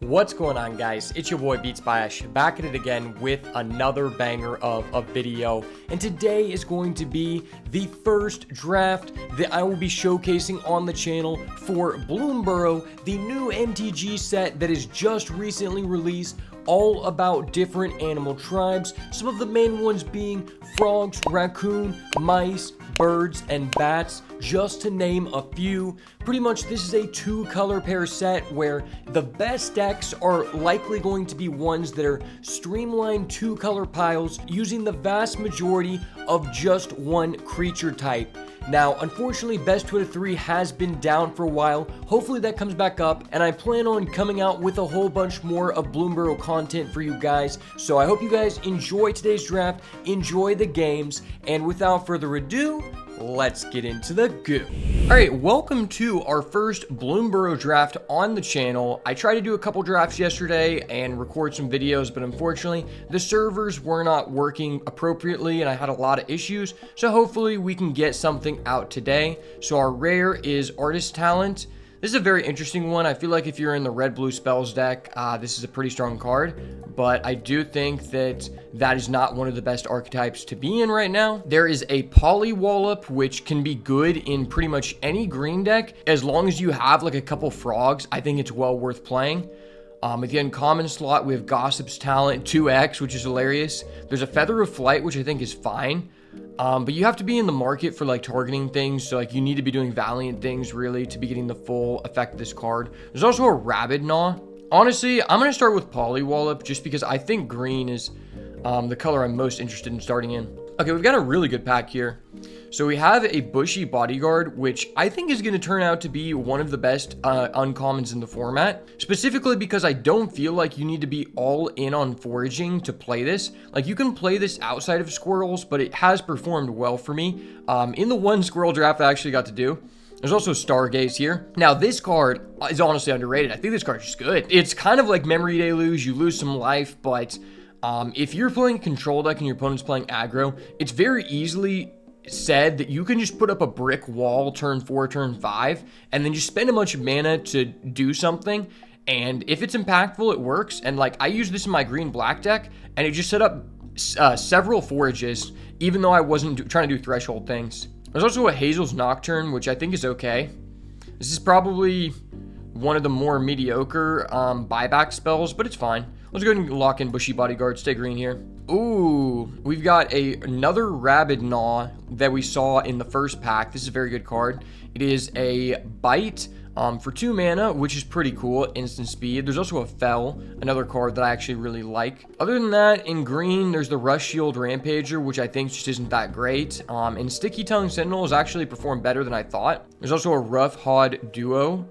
What's going on, guys? It's your boy beatsbyash back at it again with another banger of a video, and today is going to be the first draft that I will be showcasing on the channel for Bloomburrow, the new MTG set that is just recently released, all about different animal tribes, some of the main ones being frogs, raccoon, mice, birds, and bats, just to name a few. Pretty much this is a two-color pair set where the best decks are likely going to be ones that are streamlined two-color piles using the vast majority of just one creature type. Now, unfortunately, Best 2 out of 3 has been down for a while. Hopefully that comes back up, and I plan on coming out with a whole bunch more of Bloomburrow content for you guys. So I hope you guys enjoy today's draft, enjoy the games, and without further ado, let's get into the goo. Alright, welcome to our first Bloomburrow draft on the channel. I tried to do a couple drafts yesterday and record some videos, but unfortunately, the servers were not working appropriately and I had a lot of issues, so hopefully we can get something out today. So our rare is Artist Talent. This is a very interesting one. I feel like if you're in the red-blue spells deck, this is a pretty strong card, but I do think that that is not one of the best archetypes to be in right now. There is a Polywallop, which can be good in pretty much any green deck. As long as you have like a couple frogs, I think it's well worth playing. At the uncommon slot, we have Gossip's Talent 2x, which is hilarious. There's a Feather of Flight, which I think is fine. But you have to be in the market for like targeting things, so like you need to be doing Valiant things really to be getting the full effect of this card. There's also a Rabid Gnaw. Honestly, I'm going to start with Polywallop just because I think green is the color I'm most interested in starting in. Okay, we've got a really good pack here. So we have a Bushy Bodyguard, which I think is going to turn out to be one of the best uncommons in the format. Specifically because I don't feel like you need to be all in on foraging to play this. Like, you can play this outside of squirrels, but it has performed well for me. In the one squirrel draft I actually got to do. There's also Stargaze here. Now, this card is honestly underrated. I think this card is just good. It's kind of like Memory Deluge. You lose some life, but if you're playing a control deck and your opponent's playing aggro, it's very easily said that you can just put up a brick wall turn 4, turn 5, and then just spend a bunch of mana to do something. And if it's impactful, it works. And like, I use this in my green-black deck, and it just set up several forages, even though I wasn't trying to do threshold things. There's also a Hazel's Nocturne, which I think is okay. This is probably one of the more mediocre buyback spells, but it's fine. Let's go ahead and lock in Bushy Bodyguard. Stay green here. Ooh, we've got another Rabid Gnaw that we saw in the first pack. This is a very good card. It is a Bite for 2 mana, which is pretty cool. Instant speed. There's also a Fell, another card that I actually really like. Other than that, in green, there's the Rush Shield Rampager, which I think just isn't that great. And Sticky Tongue Sentinel has actually performed better than I thought. There's also a Roughshod Duo.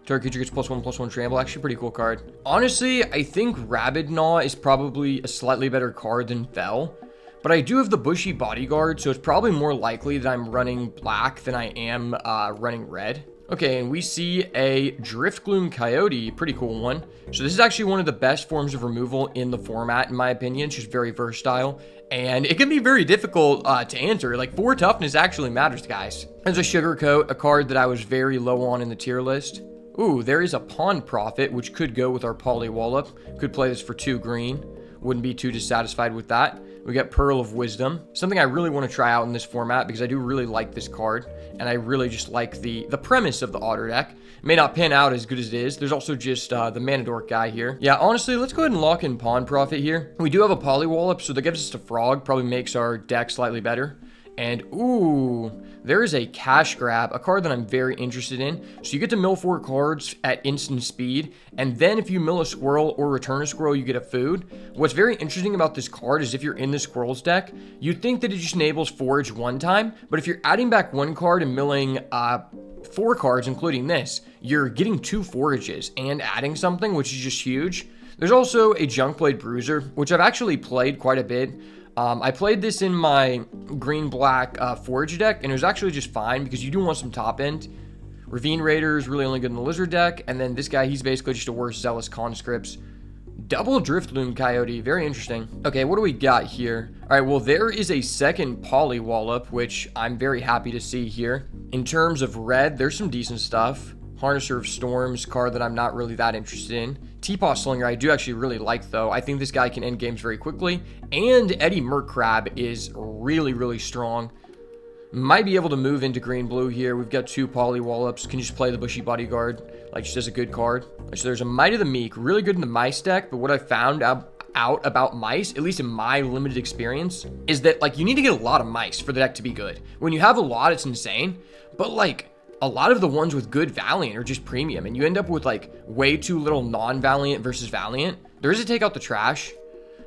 Target creature gets +1/+1 trample. Actually, pretty cool card. Honestly, I think Rabid Gnaw is probably a slightly better card than Fell. But I do have the Bushy Bodyguard, so it's probably more likely that I'm running black than I am running red. Okay, and we see a Driftgloom Coyote, pretty cool one. So this is actually one of the best forms of removal in the format, in my opinion. It's just very versatile, and it can be very difficult to answer. Like, 4 toughness actually matters, guys. There's a Sugarcoat, a card that I was very low on in the tier list. Ooh, there is a Pawn Prophet, which could go with our Polywallop. Could play this for 2 green. Wouldn't be too dissatisfied with that. We got Pearl of Wisdom. Something I really want to try out in this format because I do really like this card. And I really just like the premise of the Otter deck. It may not pan out as good as it is. There's also just the Manadork guy here. Yeah, honestly, let's go ahead and lock in Pawn Prophet here. We do have a Polywallop, so that gives us a Frog. Probably makes our deck slightly better. And ooh, there is a Cash Grab, a card that I'm very interested in. So you get to mill 4 cards at instant speed, and then if you mill a squirrel or return a squirrel, you get a food. What's very interesting about this card is if you're in the squirrels deck, you'd think that it just enables forage 1 time, but if you're adding back 1 card and milling 4 cards, including this, you're getting 2 forages and adding something, which is just huge. There's also a Junkblade Bruiser, which I've actually played quite a bit. I played this in my green-black forage deck, and it was actually just fine because you do want some top end. Ravine Raider is really only good in the lizard deck, and then this guy, he's basically just a worse Zealous Conscripts. Double Driftloom Coyote, very interesting. Okay, what do we got here? All right, well, there is a second Polywallop, which I'm very happy to see here. In terms of red, there's some decent stuff. Harnesser of Storms, card that I'm not really that interested in. Teapot Slinger I do actually really like, though. I think this guy can end games very quickly. And Eddie Mercrab is really, really strong. Might be able to move into green-blue here. We've got 2 Polywallops. Can just play the Bushy Bodyguard. Like, just as a good card. So there's a Might of the Meek. Really good in the Mice deck, but what I found out about Mice, at least in my limited experience, is that, like, you need to get a lot of Mice for the deck to be good. When you have a lot, it's insane. But, like, a lot of the ones with good Valiant are just premium, and you end up with, like, way too little non-Valiant versus Valiant. There is a Take Out the Trash,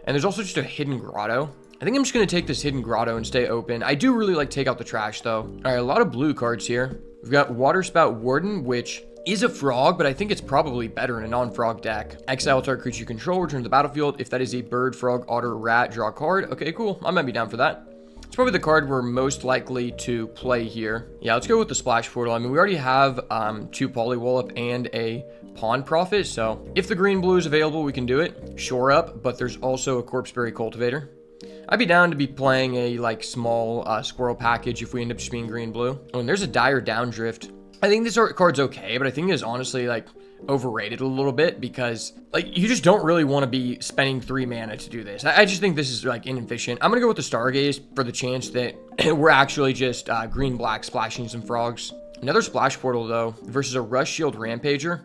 and there's also just a Hidden Grotto. I think I'm just going to take this Hidden Grotto and stay open. I do really like Take Out the Trash, though. All right, a lot of blue cards here. We've got Waterspout Warden, which is a frog, but I think it's probably better in a non-frog deck. Exile target creature you control, return to the battlefield. If that is a bird, frog, otter, rat, draw a card. Okay, cool. I might be down for that. It's probably the card we're most likely to play here. Yeah, let's go with the Splash Portal. I mean, we already have 2 Polywallop and a Pawn Prophet, so if the green-blue is available, we can do it. Shore Up, but there's also a Corpseberry Cultivator. I'd be down to be playing a, like, small squirrel package if we end up just being green-blue. Oh, and there's a Dire Downdrift. I think this card's okay, but I think it's honestly, like, overrated a little bit because, like, you just don't really want to be spending 3 mana to do this. I just think this is, like, inefficient. I'm going to go with the Stargaze for the chance that we're actually just green-black splashing some frogs. Another Splash Portal, though, versus a Rush Shield Rampager.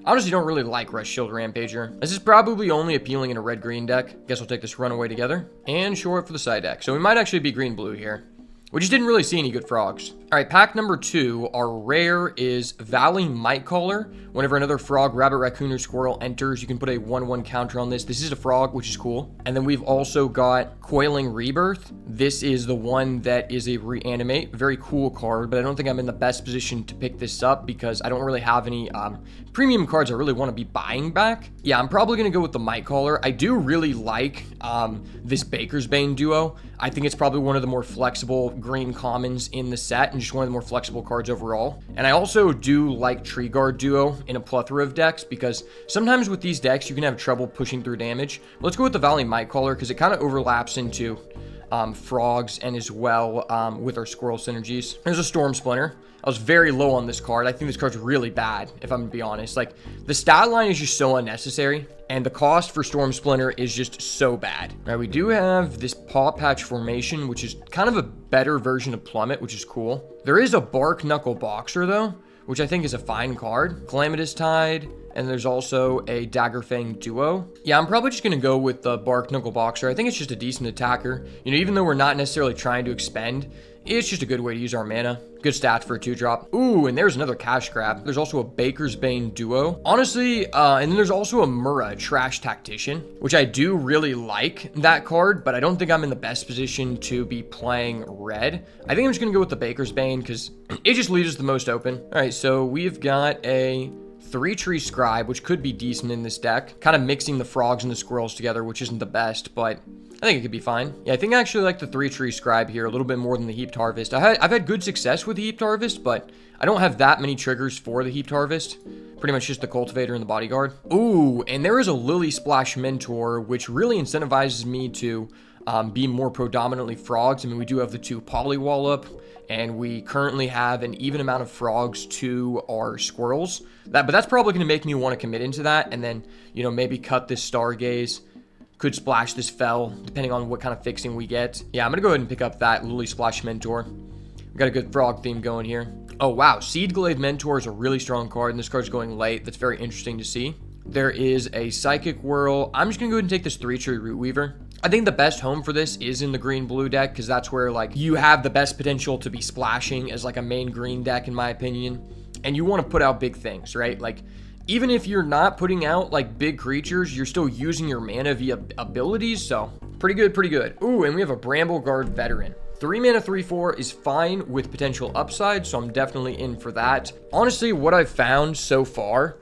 I honestly don't really like Rush Shield Rampager. This is probably only appealing in a red-green deck. Guess we'll take this Runaway together and shore up for the side deck. So we might actually be green-blue here. We just didn't really see any good frogs. All right, pack number 2, our rare is Valley Mightcaller. Whenever another frog, rabbit, raccoon, or squirrel enters, you can put a 1/1 counter on this. This is a frog, which is cool. And then we've also got Coiling Rebirth. This is the one that is a reanimate. Very cool card, but I don't think I'm in the best position to pick this up because I don't really have any premium cards I really want to be buying back. Yeah, I'm probably going to go with the Mightcaller. I do really like this Baker's Bane duo. I think it's probably one of the more flexible green commons in the set and just one of the more flexible cards overall. And I also do like Tree Guard duo in a plethora of decks because sometimes with these decks you can have trouble pushing through damage. Let's go with the Valley Mightcaller because it kind of overlaps into frogs and as well with our squirrel synergies. There's a Storm Splinter. I was very low on this card. I think this card's really bad, if I'm gonna be honest. Like, the stat line is just so unnecessary, and the cost for Storm Splinter is just so bad. All right, we do have this Paw Patch Formation, which is kind of a better version of Plummet, which is cool. There is a Bark Knuckle Boxer, though, which I think is a fine card. Calamitous Tide, and there's also a Daggerfang duo. Yeah, I'm probably just gonna go with the Bark Knuckle Boxer. I think it's just a decent attacker. You know, even though we're not necessarily trying to expend, it's just a good way to use our mana. Good stats for a 2-drop. Ooh, and there's another cash grab. There's also a Baker's Bane duo. Honestly, and then there's also a Murra, Trash Tactician, which I do really like that card, but I don't think I'm in the best position to be playing red. I think I'm just gonna go with the Baker's Bane because it just leaves us the most open. All right, so we've got a 3-Tree Scribe, which could be decent in this deck. Kind of mixing the frogs and the squirrels together, which isn't the best, but I think it could be fine. Yeah, I think I actually like the 3-Tree Scribe here a little bit more than the Heaped Harvest. I've had good success with the Heaped Harvest, but I don't have that many triggers for the Heaped Harvest. Pretty much just the Cultivator and the Bodyguard. Ooh, and there is a Lily Splash Mentor, which really incentivizes me to be more predominantly frogs. I mean, we do have the 2 Polywallop, and we currently have an even amount of frogs to our squirrels. But that's probably going to make me want to commit into that, and then, you know, maybe cut this Stargaze. Could splash this Fell, depending on what kind of fixing we get. Yeah, I'm going to go ahead and pick up that Lily Splash Mentor. We've got a good frog theme going here. Oh, wow. Seedglaive Mentor is a really strong card, and this card's going late. That's very interesting to see. There is a Psychic Whirl. I'm just going to go ahead and take this 3-Tree Root Weaver. I think the best home for this is in the green-blue deck because that's where, like, you have the best potential to be splashing as, like, a main green deck, in my opinion. And you want to put out big things, right? Like, even if you're not putting out, like, big creatures, you're still using your mana via abilities, so pretty good, pretty good. Ooh, and we have a Brambleguard Veteran. 3 mana 3/4 is fine with potential upside, so I'm definitely in for that. Honestly, what I've found so far,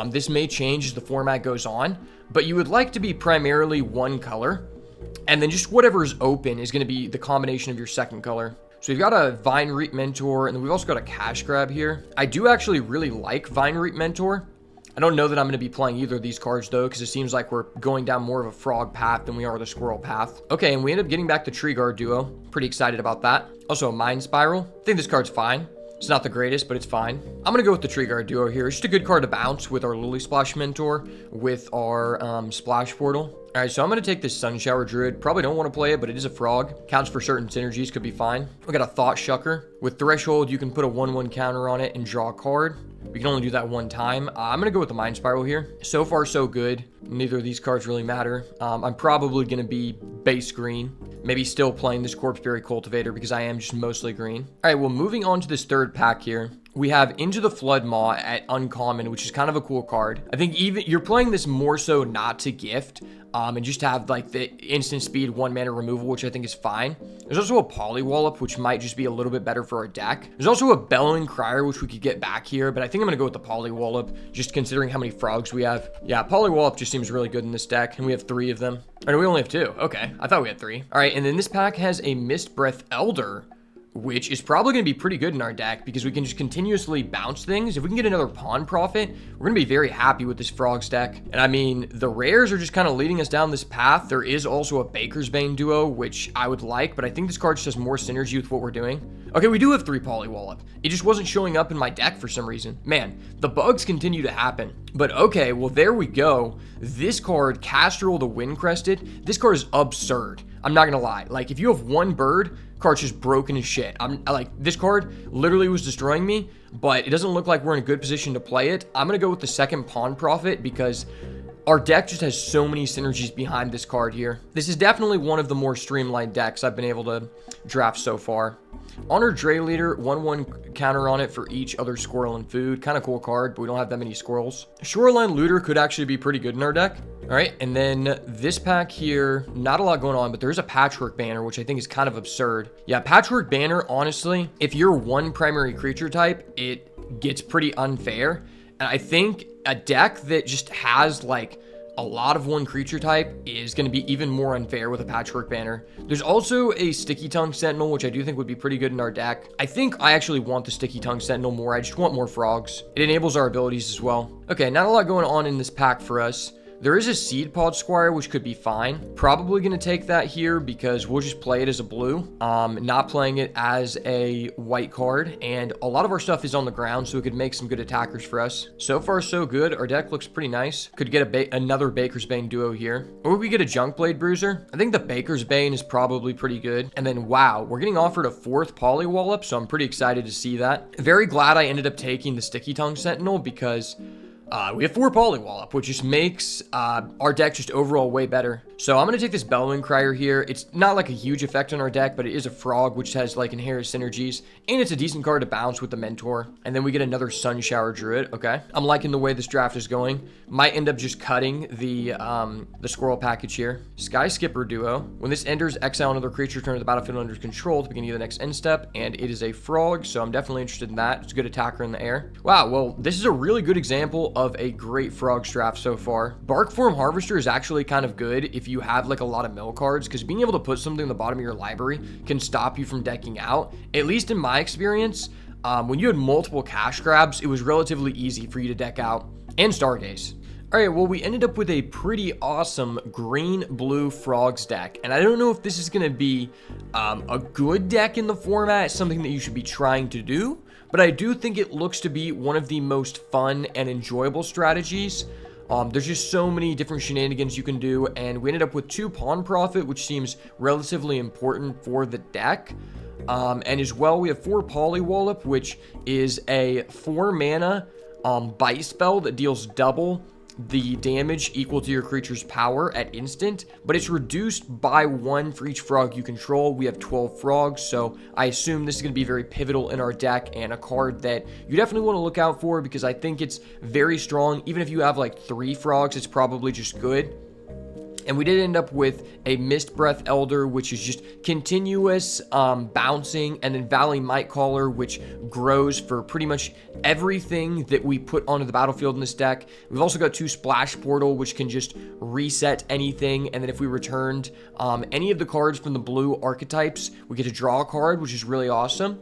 this may change as the format goes on, but you would like to be primarily one color, and then just whatever is open is going to be the combination of your second color. So we've got a Vine Reap Mentor, and then we've also got a Cash Grab here. I do actually really like Vine Reap Mentor. I don't know that I'm going to be playing either of these cards, though, because it seems like we're going down more of a frog path than we are the squirrel path. Okay, and we end up getting back the Tree Guard duo. Pretty excited about that. Also, a Mind Spiral. I think this card's fine. It's not the greatest, but it's fine. I'm gonna go with the Tree Guard duo here. It's just a good card to bounce with our Lily Splash Mentor with our Splash Portal. All right, so I'm going to take this Sun Shower Druid. Probably don't want to play it, but it is a frog. Counts for certain synergies, could be fine. We got a Thought Shucker. With Threshold, you can put a 1/1 counter on it and draw a card. We can only do that one time. I'm going to go with the Mind Spiral here. So far, so good. Neither of these cards really matter. I'm probably going to be base green. Maybe still playing this Corpseberry Cultivator because I am just mostly green. All right, well, moving on to this third pack here. We have Into the Flood Maw at uncommon, which is kind of a cool card. I think even you're playing this more so not to gift, and just have like the instant speed 1-mana removal, which I think is fine. There's also a Polywallop, which might just be a little bit better for our deck. There's also a Bellowing Crier, which we could get back here, but I think I'm gonna go with the Polywallop, just considering how many frogs we have. Yeah, Polywallop just seems really good in this deck, and we have 3 of them. Or no, we only have 2. Okay, I thought we had 3. All right, and then this pack has a Mist Breath Elder, which is probably going to be pretty good in our deck because we can just continuously bounce things. If we can get another Pawn Profit, we're going to be very happy with this Frogs deck. And I mean, the rares are just kind of leading us down this path. There is also a Baker's Bane duo, which I would like, but I think this card just has more synergy with what we're doing. Okay, we do have 3 Polywallop. It just wasn't showing up in my deck for some reason. Man, the bugs continue to happen. But okay, well, there we go. This card, Castrol the Windcrested, this card is absurd. I'm not going to lie. Like, if you have 1 bird, card's just broken as shit. This card literally was destroying me, but it doesn't look like we're in a good position to play it. I'm going to go with the second Pawn Profit because our deck just has so many synergies behind this card here. This is definitely one of the more streamlined decks I've been able to draft so far. Honor Dray Leader, 1/1 counter on it for each other squirrel and food. Kind of cool card, but we don't have that many squirrels. Shoreline Looter could actually be pretty good in our deck. All right, and then this pack here, not a lot going on, but there's a Patchwork Banner, which I think is kind of absurd. Yeah, Patchwork Banner, honestly, if you're 1 primary creature type, it gets pretty unfair. And I think a deck that just has like a lot of 1 creature type is going to be even more unfair with a Patchwork Banner. There's also a Sticky Tongue Sentinel, which I do think would be pretty good in our deck. I think I actually want the Sticky Tongue Sentinel more. I just want more frogs. It enables our abilities as well. Okay, not a lot going on in this pack for us. There is a Seed Pod Squire, which could be fine. Probably going to take that here because we'll just play it as a blue, not playing it as a white card. And a lot of our stuff is on the ground, so it could make some good attackers for us. So far, so good. Our deck looks pretty nice. Could get another Baker's Bane duo here. Or we get a Junkblade Bruiser. I think the Baker's Bane is probably pretty good. And then, wow, we're getting offered a 4th Polywallop, so I'm pretty excited to see that. Very glad I ended up taking the Sticky Tongue Sentinel because we have 4 Polywallop, which just makes our deck just overall way better. So I'm going to take this Bellowing Crier here. It's not like a huge effect on our deck, but it is a frog, which has like inherent synergies. And it's a decent card to bounce with the Mentor. And then we get another Sun Shower Druid. Okay. I'm liking the way this draft is going. Might end up just cutting the Squirrel package here. Sky Skipper duo. When this enters, exile another creature turn to the battlefield under control at the beginning of the next end step. And it is a frog, so I'm definitely interested in that. It's a good attacker in the air. Wow, well, this is a really good example of a great frogs draft so far. Barkform Harvester is actually kind of good if you have like a lot of mill cards, because being able to put something in the bottom of your library can stop you from decking out. At least in my experience, when you had multiple cash grabs, it was relatively easy for you to deck out, and Stargaze. All right, well, we ended up with a pretty awesome green-blue frogs deck, and I don't know if this is going to be a good deck in the format, something that you should be trying to do, but I do think it looks to be one of the most fun and enjoyable strategies. There's just so many different shenanigans you can do, and we ended up with 2 Pawn Profit, which seems relatively important for the deck. And as well, we have 4 Polywallop, which is a 4-mana bite spell that deals double the damage equal to your creature's power at instant, but it's reduced by 1 for each frog you control. We have 12 frogs, so I assume this is going to be very pivotal in our deck and a card that you definitely want to look out for because I think it's very strong. Even if you have like 3 frogs, it's probably just good. And we did end up with a Mist Breath Elder, which is just continuous bouncing, and then Valley Mightcaller, which grows for pretty much everything that we put onto the battlefield in this deck. We've also got 2 Splash Portal, which can just reset anything, and then if we returned any of the cards from the blue archetypes, we get to draw a card, which is really awesome.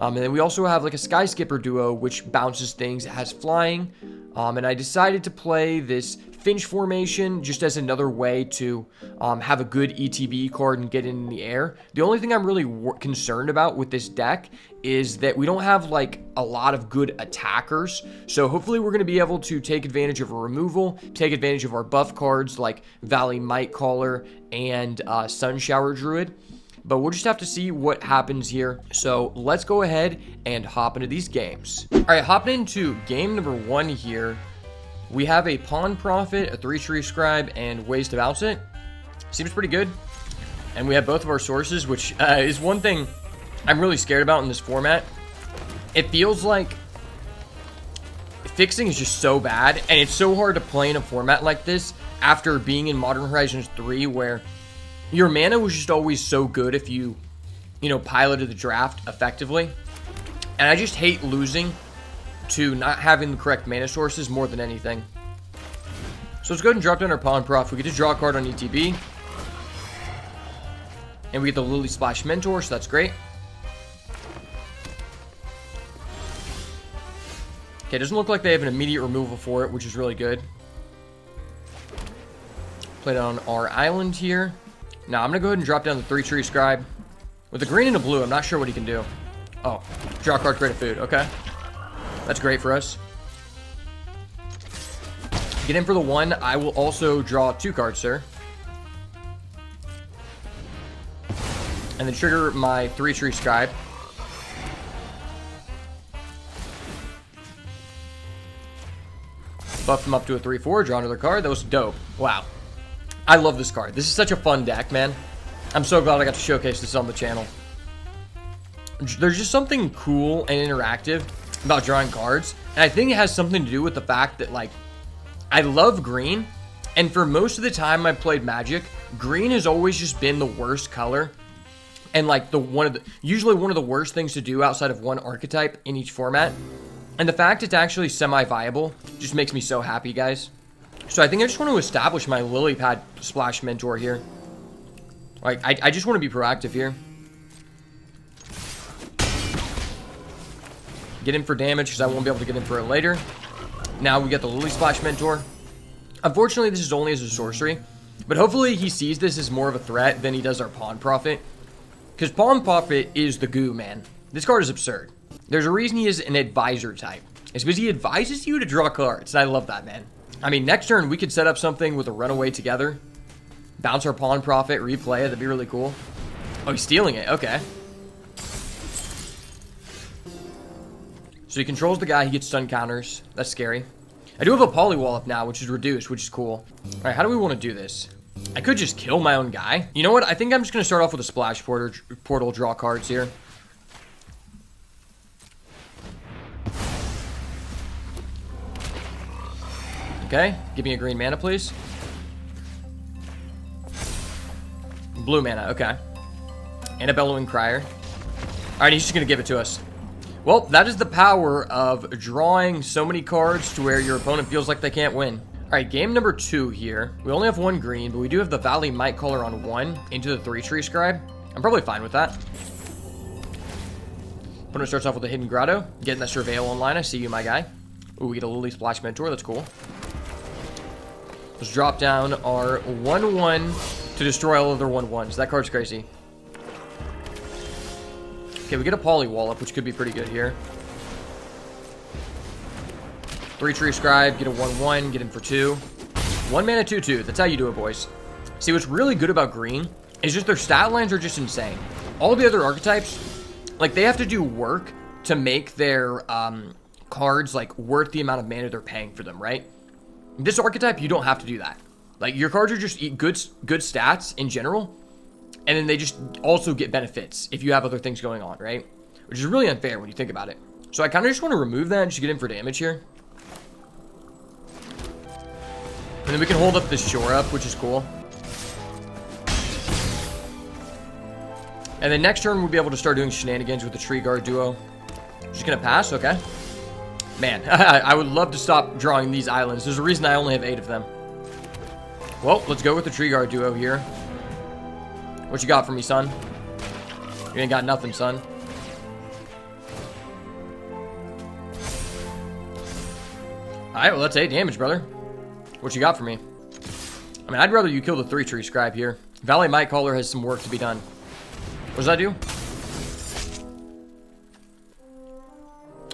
And then we also have like a Sky Skipper duo, which bounces things, it has flying. And I decided to play this Finch formation just as another way to have a good ETB card and get in the air. The only thing I'm really concerned about with this deck is that we don't have like a lot of good attackers. So hopefully we're going to be able to take advantage of a removal, take advantage of our buff cards like Valley Might Caller and Sun Shower Druid. But we'll just have to see what happens here. So let's go ahead and hop into these games. All right, hopping into game number 1 here. We have a Pawn Prophet, a 3-Tree Scribe, and ways to bounce it. Seems pretty good. And we have both of our sources, which is one thing I'm really scared about in this format. It feels like fixing is just so bad, and it's so hard to play in a format like this after being in Modern Horizons 3, where your mana was just always so good if you piloted the draft effectively. And I just hate losing to not having the correct mana sources more than anything. So let's go ahead and drop down our Pawn Prof. We get to draw a card on ETB. And we get the Lily Splash Mentor, so that's great. Okay, it doesn't look like they have an immediate removal for it, which is really good. Play it on our island here. Now, I'm going to go ahead and drop down the 3-Tree Scribe. With a green and a blue, I'm not sure what he can do. Oh, draw a card, create a food. Okay. That's great for us. Get in for the 1. I will also draw 2 cards, sir. And then trigger my 3-Tree Scribe. Buff him up to a 3-4, draw another card. That was dope. Wow. I love this card. This is such a fun deck, man. I'm so glad I got to showcase this on the channel. There's just something cool and interactive about drawing cards. And I think it has something to do with the fact that, like, I love green. And for most of the time I played Magic, green has always just been the worst color. And, like, usually one of the worst things to do outside of one archetype in each format. And the fact it's actually semi-viable just makes me so happy, guys. So I think I just want to establish my Lily Pad Splash Mentor here. Like, I just want to be proactive here. Get in for damage because I won't be able to get in for it later. Now we get the Lily Splash Mentor. Unfortunately, this is only as a sorcery. But hopefully he sees this as more of a threat than he does our Pawn Prophet. Because Pawn Prophet is the goo, man. This card is absurd. There's a reason he is an advisor type. It's because he advises you to draw cards. And I love that, man. I mean, next turn, we could set up something with a Runaway Together. Bounce our Pawn Prophet, replay it. That'd be really cool. Oh, he's stealing it. Okay. So he controls the guy. He gets stun counters. That's scary. I do have a Polywall up now, which is reduced, which is cool. All right, how do we want to do this? I could just kill my own guy. You know what? I think I'm just going to start off with a Splash Portal, draw cards here. Okay, give me a green mana, please. Blue mana, okay. And a Bellowing Crier. Alright, he's just going to give it to us. Well, that is the power of drawing so many cards to where your opponent feels like they can't win. Alright, game number 2 here. We only have 1 green, but we do have the Valley Might Caller on 1 into the 3-Tree Scribe. I'm probably fine with that. Opponent starts off with a Hidden Grotto. Getting that Surveil online. I see you, my guy. Ooh, we get a Lily Splash Mentor. That's cool. Let's drop down our 1-1 to destroy all other 1-1s. That card's crazy. Okay, we get a Polywall up, which could be pretty good here. 3-Tree Scribe, get a 1-1, get in for 2. 1 mana, 2-2. That's how you do it, boys. See, what's really good about green is just their stat lines are just insane. All the other archetypes, like, they have to do work to make their cards, like, worth the amount of mana they're paying for them, right? This archetype, you don't have to do that. Like, your cards are just good stats in general, and then they just also get benefits if you have other things going on, right? Which is really unfair when you think about it. So I kind of just want to remove that and just get in for damage here. And then we can hold up this shore up, which is cool. And then next turn, we'll be able to start doing shenanigans with the Tree Guard duo. Just gonna pass, okay. Man, I would love to stop drawing these islands. There's a reason I only have 8 of them. Well, let's go with the Tree Guard duo here. What you got for me, son? You ain't got nothing, son. Alright, well, that's 8 damage, brother. What you got for me? I mean, I'd rather you kill the 3-tree scribe here. Valley Might Caller has some work to be done. What does that do?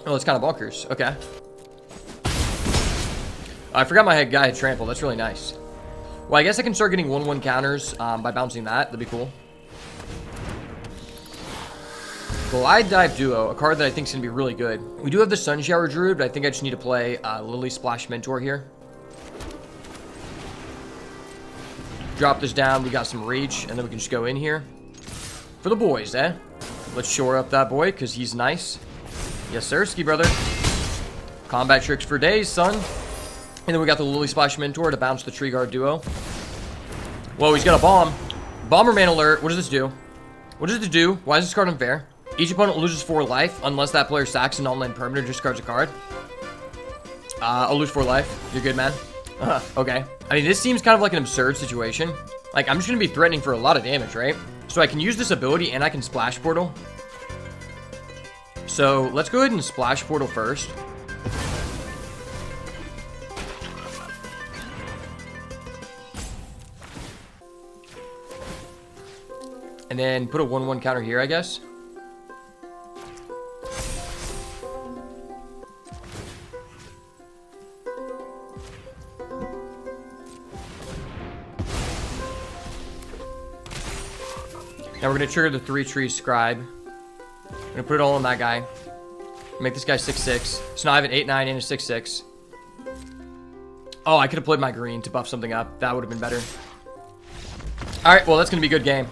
Oh, it's kind of bonkers. Okay. I forgot my guy had trample. That's really nice. Well, I guess I can start getting 1-1 counters by bouncing that. That'd be cool. Glide Dive Duo, a card that I think is going to be really good. We do have the Sun Shower Druid, but I think I just need to play Lily Splash Mentor here. Drop this down. We got some reach, and then we can just go in here. For the boys, eh? Let's shore up that boy, because he's nice. Yes, sir, ski brother. Combat tricks for days, son. And then we got the Lily Splash Mentor to bounce the Tree Guard Duo. Whoa, he's got a bomb. Bomberman alert. What does this do? What does it do? Why is this card unfair? Each opponent loses 4 life unless that player sacks an online permanent or discards a card. I'll lose 4 life. You're good, man. Okay. I mean, this seems kind of like an absurd situation. Like, I'm just going to be threatening for a lot of damage, right? So I can use this ability and I can Splash Portal. So let's go ahead and Splash Portal first. And then put a 1-1 counter here, I guess. Now we're going to trigger the 3-tree scribe. I'm going to put it all on that guy. Make this guy 6-6. So now I have an 8-9 and a 6-6. Oh, I could have played my green to buff something up. That would have been better. Alright, well, that's going to be a good game.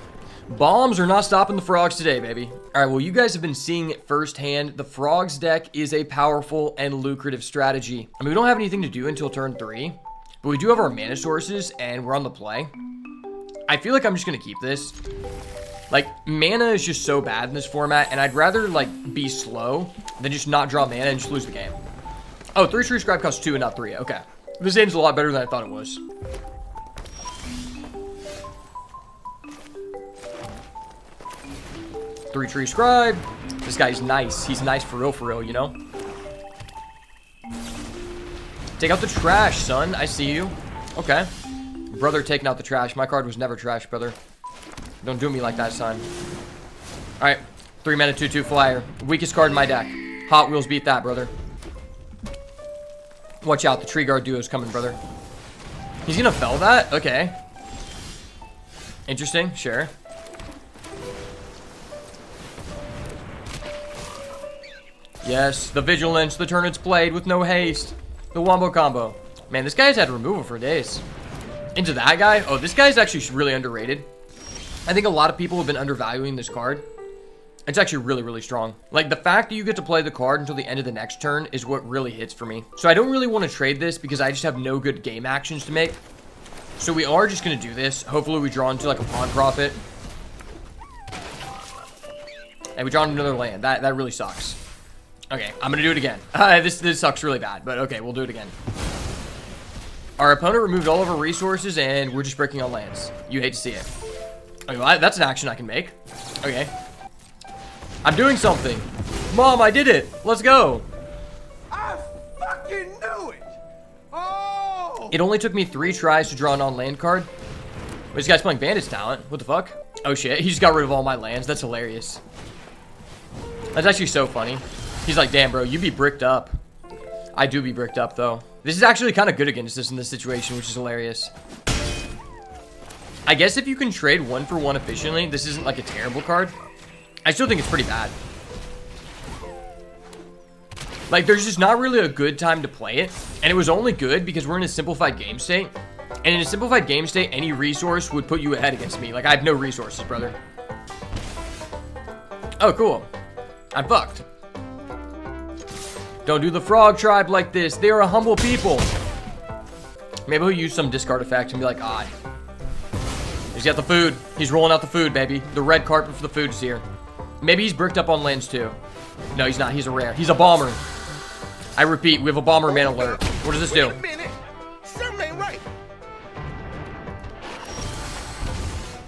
Bombs are not stopping the frogs today, baby. Alright, well, you guys have been seeing it firsthand. The frogs deck is a powerful and lucrative strategy. I mean, we don't have anything to do until turn 3. But we do have our mana sources, and we're on the play. I feel like I'm just going to keep this. Like, mana is just so bad in this format, and I'd rather, like, be slow than just not draw mana and just lose the game. Oh, 3-tree scribe costs 2 and not 3. Okay. This game's a lot better than I thought it was. Three-tree scribe. This guy's nice. He's nice for real, you know? Take out the trash, son. I see you. Okay. Brother taking out the trash. My card was never trash, brother. Don't do me like that, son. Alright. 3-mana 2/2 flyer. Weakest card in my deck. Hot Wheels beat that, brother. Watch out. The Tree Guard Duo's coming, brother. He's gonna fell that? Okay. Interesting. Sure. Yes. The Vigilance. The turn it's played with no haste. The Wombo combo. Man, this guy's had removal for days. Into that guy? Oh, this guy's actually really underrated. I think a lot of people have been undervaluing this card. It's actually really strong. Like, the fact that you get to play the card until the end of the next turn is what really hits for me. So I don't really want to trade this because I just have no good game actions to make. So we are just going to do this. Hopefully we draw into, like, a Pawn Profit. And we draw into another land. That really sucks. Okay, I'm going to do it again. This sucks really bad, but okay, we'll do it again. Our opponent removed all of our resources, and we're just breaking on lands. You hate to see it. Okay, well, that's an action I can make. Okay. I'm doing something. Mom, I did it. Let's go. I fucking knew it. Oh! It only took me 3 tries to draw an on-land card. Wait, this guy's playing Bandit's Talent. What the fuck? Oh, shit. He just got rid of all my lands. That's hilarious. That's actually so funny. He's like, damn, bro, you be bricked up. I do be bricked up, though. This is actually kind of good against us in this situation, which is hilarious. I guess if you can trade 1-for-1 efficiently, this isn't like a terrible card. I still think it's pretty bad. Like, there's just not really a good time to play it. And it was only good because we're in a simplified game state. And in a simplified game state, any resource would put you ahead against me. Like, I have no resources, brother. Oh, cool. I'm fucked. Don't do the frog tribe like this. They are a humble people. Maybe he'll use some discard effect and be like, ah. He's got the food. He's rolling out the food, baby. The red carpet for the food is here. Maybe he's bricked up on lands too. No, he's not. He's a rare. He's a bomber. I repeat, we have a bomber man alert. What does this do? Wait a minute. Something ain't right.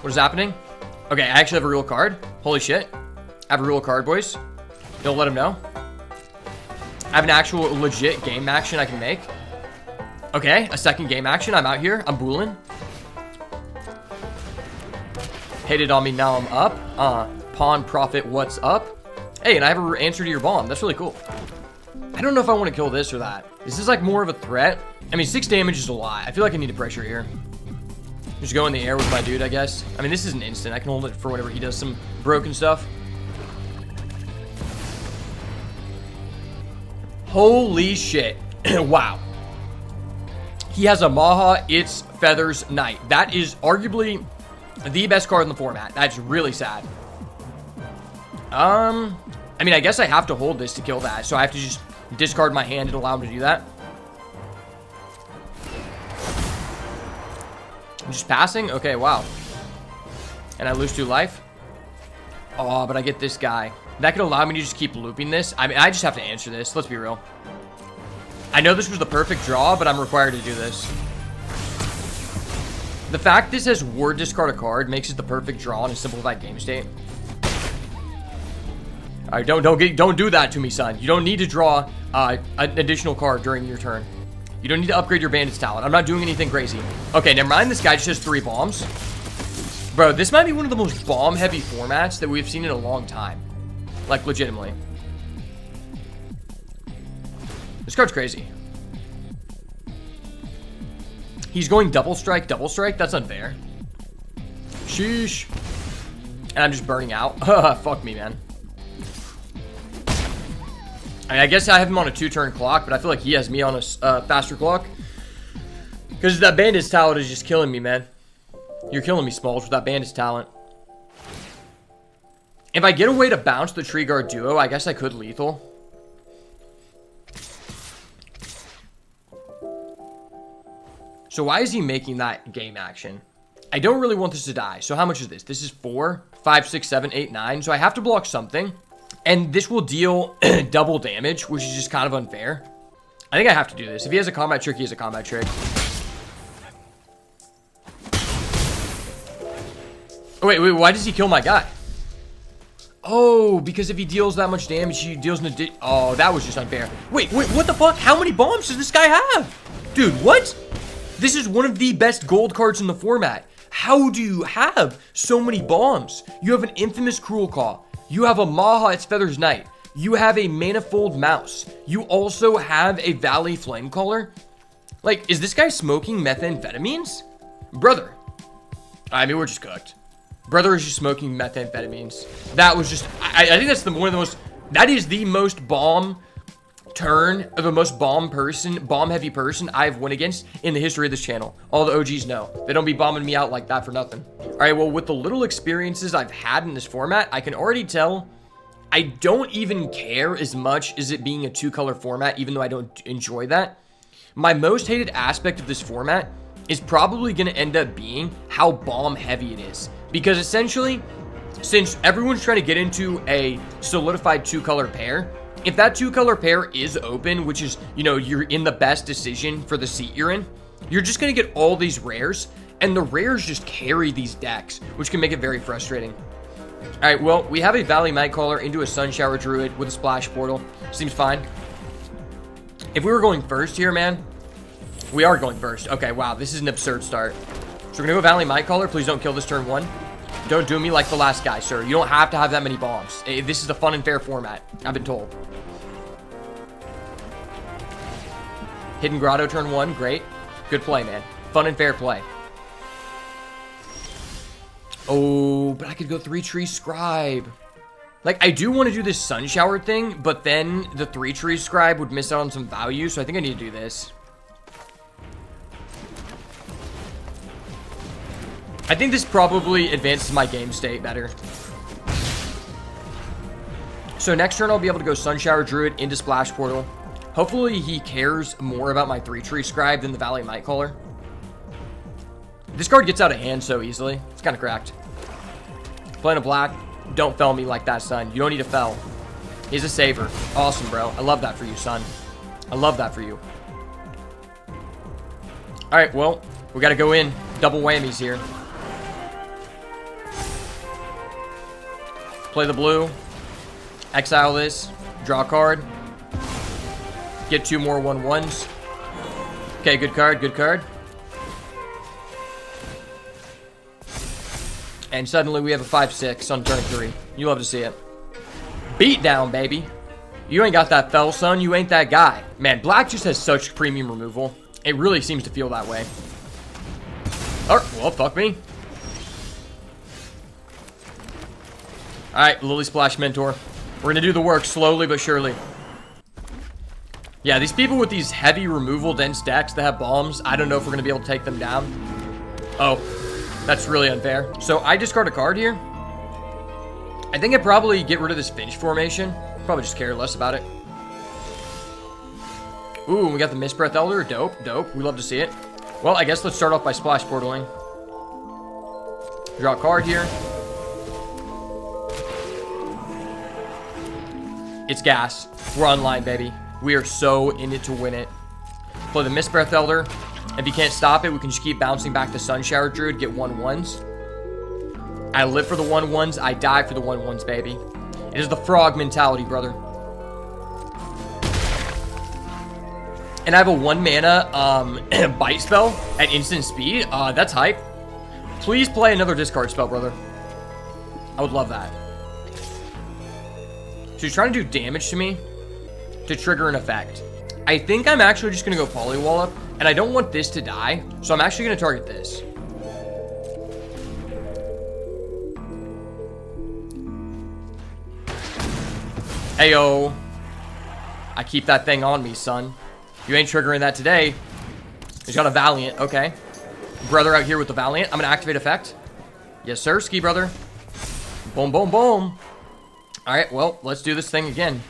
What is happening? Okay, I actually have a real card. Holy shit. I have a real card, boys. Don't let him know. I have an actual legit game action I can make. Okay, a second game action. I'm out here. I'm booling. Hated on me, now I'm up. Pawn profit, what's up? Hey, and I have an answer to your bomb. That's really cool. I don't know if I want to kill this or that. This is like more of a threat. I mean, 6 damage is a lot. I feel like I need a pressure here. Just go in the air with my dude, I guess. I mean, this is an instant. I can hold it for whenever he does some broken stuff. Holy shit. Wow. He has a Maha, It's Feathers Knight. That is arguably the best card in the format. That's really sad. I mean, I guess I have to hold this to kill that. So I have to just discard my hand and allow him to do that. I'm just passing? Okay, wow. And I lose 2 life? Oh, but I get this guy. That could allow me to just keep looping this. I mean, I just have to answer this. Let's be real. I know this was the perfect draw, but I'm required to do this. The fact this has ward discard a card makes it the perfect draw in a simplified game state. All right, don't do that to me, son. You don't need to draw an additional card during your turn. You don't need to upgrade your bandit's talent. I'm not doing anything crazy. Okay, never mind. This guy just has 3 bombs. Bro, this might be one of the most bomb-heavy formats that we've seen in a long time. Like, legitimately. This card's crazy. He's going double strike, double strike? That's unfair. Sheesh. And I'm just burning out. Fuck me, man. I mean, I guess I have him on a 2-turn clock, but I feel like he has me on a faster clock. Because that bandit's talent is just killing me, man. You're killing me, Smalls, with that bandit's talent. If I get a way to bounce the Tree Guard duo, I guess I could lethal. So why is he making that game action? I don't really want this to die. So how much is this? This is 4, 5, 6, 7, 8, 9. So I have to block something. And this will deal double damage, which is just kind of unfair. I think I have to do this. If he has a combat trick, he has a combat trick. Oh, wait, why does he kill my guy? Oh, because if he deals that much damage, he deals an oh, that was just unfair. Wait, what the fuck? How many bombs does this guy have? Dude, what? This is one of the best gold cards in the format. How do you have so many bombs? You have an infamous Cruel Claw. You have a Maha, It's Feathers Knight. You have a Manifold Mouse. You also have a Valley Flamecaller. Like, is this guy smoking methamphetamines? Brother. I mean, we're just cooked. Brother is just smoking methamphetamines. That was just, I think that's one of the most, that is the most bomb turn, the most bomb heavy person I've won against in the history of this channel. All the OGs know. They don't be bombing me out like that for nothing. All right, well, with the little experiences I've had in this format, I can already tell I don't even care as much as it being a 2-color format, even though I don't enjoy that. My most hated aspect of this format is probably going to end up being how bomb heavy it is. Because essentially, since everyone's trying to get into a solidified 2-color pair, if that 2-color pair is open, which is, you know, you're in the best decision for the seat you're in, you're just going to get all these rares, and the rares just carry these decks, which can make it very frustrating. All right, well, we have a Valley Nightcaller into a Sunshower Druid with a Splash Portal. Seems fine. If we were going first here, man, we are going first. Okay, wow, this is an absurd start. So we're going to go Valley Nightcaller. Please don't kill this turn 1. Don't do me like the last guy, sir. You don't have to have that many bombs. This is a fun and fair format, I've been told. Hidden Grotto turn 1, great. Good play, man. Fun and fair play. Oh, but I could go 3-Tree Scribe. Like, I do want to do this Sunshower thing, but then the 3-Tree Scribe would miss out on some value, so I think I need to do this. I think this probably advances my game state better. So next turn, I'll be able to go Sunshower Druid into Splash Portal. Hopefully, he cares more about my 3-Tree Scribe than the Valley Nightcaller. This card gets out of hand so easily. It's kind of cracked. Playing a black. Don't fell me like that, son. You don't need to fell. He's a saver. Awesome, bro. I love that for you, son. I love that for you. All right, well, we got to go in. Double whammies here. Play the blue. Exile this. Draw a card. Get 2 more 1/1s. Okay, good card, good card. And suddenly we have a 5-6 on turn 3. You love to see it. Beat down, baby. You ain't got that fell, son. You ain't that guy. Man, black just has such premium removal. It really seems to feel that way. Oh, well, fuck me. Alright, Lily Splash Mentor. We're gonna do the work slowly but surely. Yeah, these people with these heavy removal dense decks that have bombs, I don't know if we're gonna be able to take them down. Oh, that's really unfair. So I discard a card here. I think I'd probably get rid of this Finch formation. Probably just care less about it. Ooh, we got the Mistbreath Elder. Dope, dope. We love to see it. Well, I guess let's start off by Splash Portaling. Draw a card here. It's gas. We're online, baby. We are so in it to win it. Play the Mistbreath Elder. If you can't stop it, we can just keep bouncing back to Sunshower Druid, get 1/1s. I live for the 1/1s. I die for the 1/1s, baby. It is the frog mentality, brother. And I have a 1 mana bite spell at instant speed. That's hype. Please play another discard spell, brother. I would love that. So he's trying to do damage to me to trigger an effect. I think I'm actually just going to go Polywall up. And I don't want this to die. So I'm actually going to target this. Heyo. I keep that thing on me, son. You ain't triggering that today. He's got a Valiant. Okay. Brother out here with the Valiant. I'm going to activate effect. Yes, sir. Ski brother. Boom, boom, boom. All right. Well, let's do this thing again.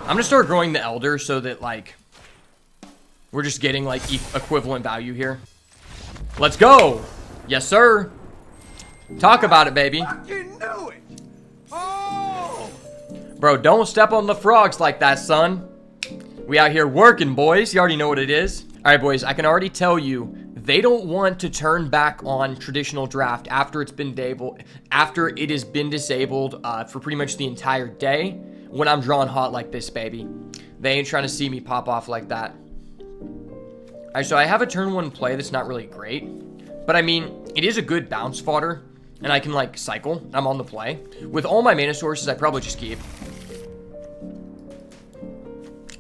I'm going to start growing the Elder so that, like, we're just getting, like, equivalent value here. Let's go. Yes, sir. Talk about it, baby. Fucking knew it. Oh! Bro, don't step on the frogs like that, son. We out here working, boys. You already know what it is. All right, boys. I can already tell you they don't want to turn back on traditional draft after it's been after it has been disabled for pretty much the entire day when I'm drawing hot like this, baby. They ain't trying to see me pop off like that. All right, so I have a turn 1 play that's not really great, but I mean, it is a good bounce fodder, and I can, like, cycle. I'm on the play. With all my mana sources, I probably just keep.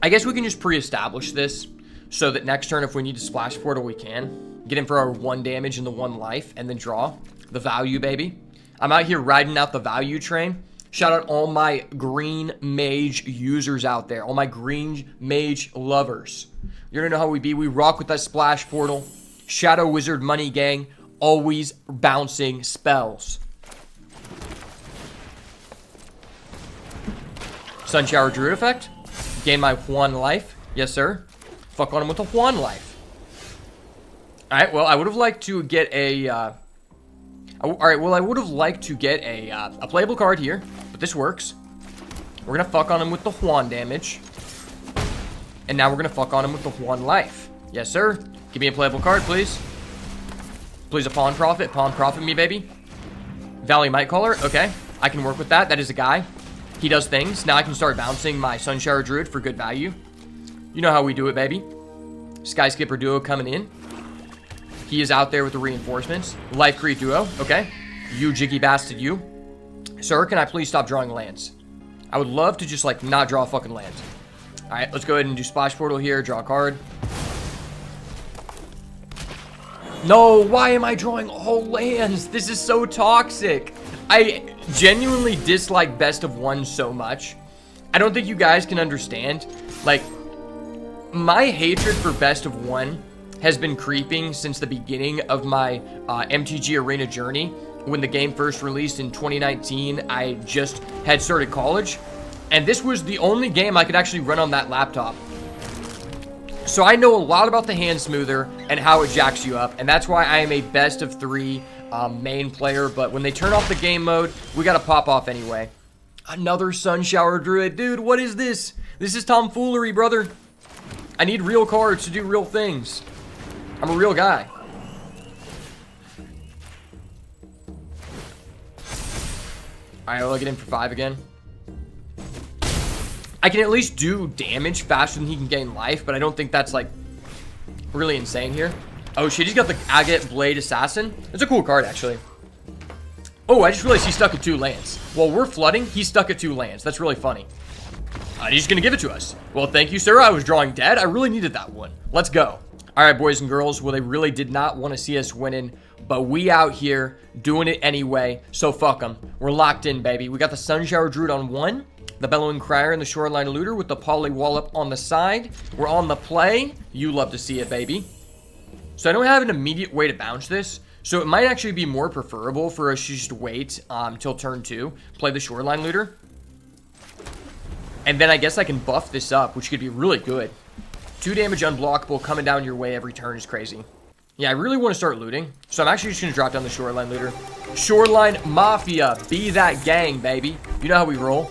I guess we can just pre-establish this so that next turn, if we need to Splash Portal, we can. Get in for our 1 damage and the 1 life, and then draw the value, baby. I'm out here riding out the value train. Shout out all my green mage users out there. All my green mage lovers. You already know how we be. We rock with that Splash Portal. Shadow Wizard Money Gang. Always bouncing spells. Sunshower Druid effect. Gain my 1 life. Yes, sir. Fuck on him with a 1 life. Alright, well, I would have liked to get a... Alright, well, I would have liked to get a playable card here. But this works. We're going to fuck on him with the Juan damage. And now we're going to fuck on him with the 1 life. Yes, sir. Give me a playable card, please. Please, a Pawn Prophet. Pawn Prophet me, baby. Valley Might Caller. Okay. I can work with that. That is a guy. He does things. Now I can start bouncing my Sunshower Druid for good value. You know how we do it, baby. Skyskipper Duo coming in. He is out there with the reinforcements. Life Creep Duo. Okay. You jiggy bastard, you. Sir, can I please stop drawing lands? I would love to just, like, not draw a fucking land. Alright, let's go ahead and do Splash Portal here. Draw a card. No, why am I drawing all lands? This is so toxic. I genuinely dislike Best of One so much. I don't think you guys can understand. Like, my hatred for Best of One has been creeping since the beginning of my MTG Arena journey. When the game first released in 2019, I just had started college. And this was the only game I could actually run on that laptop. So I know a lot about the hand smoother and how it jacks you up. And that's why I am a best of 3 main player. But when they turn off the game mode, we got to pop off anyway. Another Sunshower Druid. Dude, what is this? This is tomfoolery, brother. I need real cards to do real things. I'm a real guy. Alright, we'll get in for 5 again. I can at least do damage faster than he can gain life, but I don't think that's, like, really insane here. Oh, shit, he's got the Agate Blade Assassin. It's a cool card, actually. Oh, I just realized he's stuck at 2 lands. While we're flooding, he's stuck at 2 lands. That's really funny. He's just going to give it to us. Well, thank you, sir. I was drawing dead. I really needed that one. Let's go. All right, boys and girls. Well, they really did not want to see us winning, but we out here doing it anyway, so fuck them. We're locked in, baby. We got the Sunshower Druid on 1, the Bellowing Crier and the Shoreline Looter with the Polywallop on the side. We're on the play. You love to see it, baby. So I don't have an immediate way to bounce this, so it might actually be more preferable for us to just wait till turn 2, play the Shoreline Looter. And then I guess I can buff this up, which could be really good. 2 damage unblockable coming down your way every turn is crazy. Yeah, I really want to start looting, so I'm actually just going to drop down the Shoreline Looter. Shoreline Mafia, be that gang, baby. You know how we roll.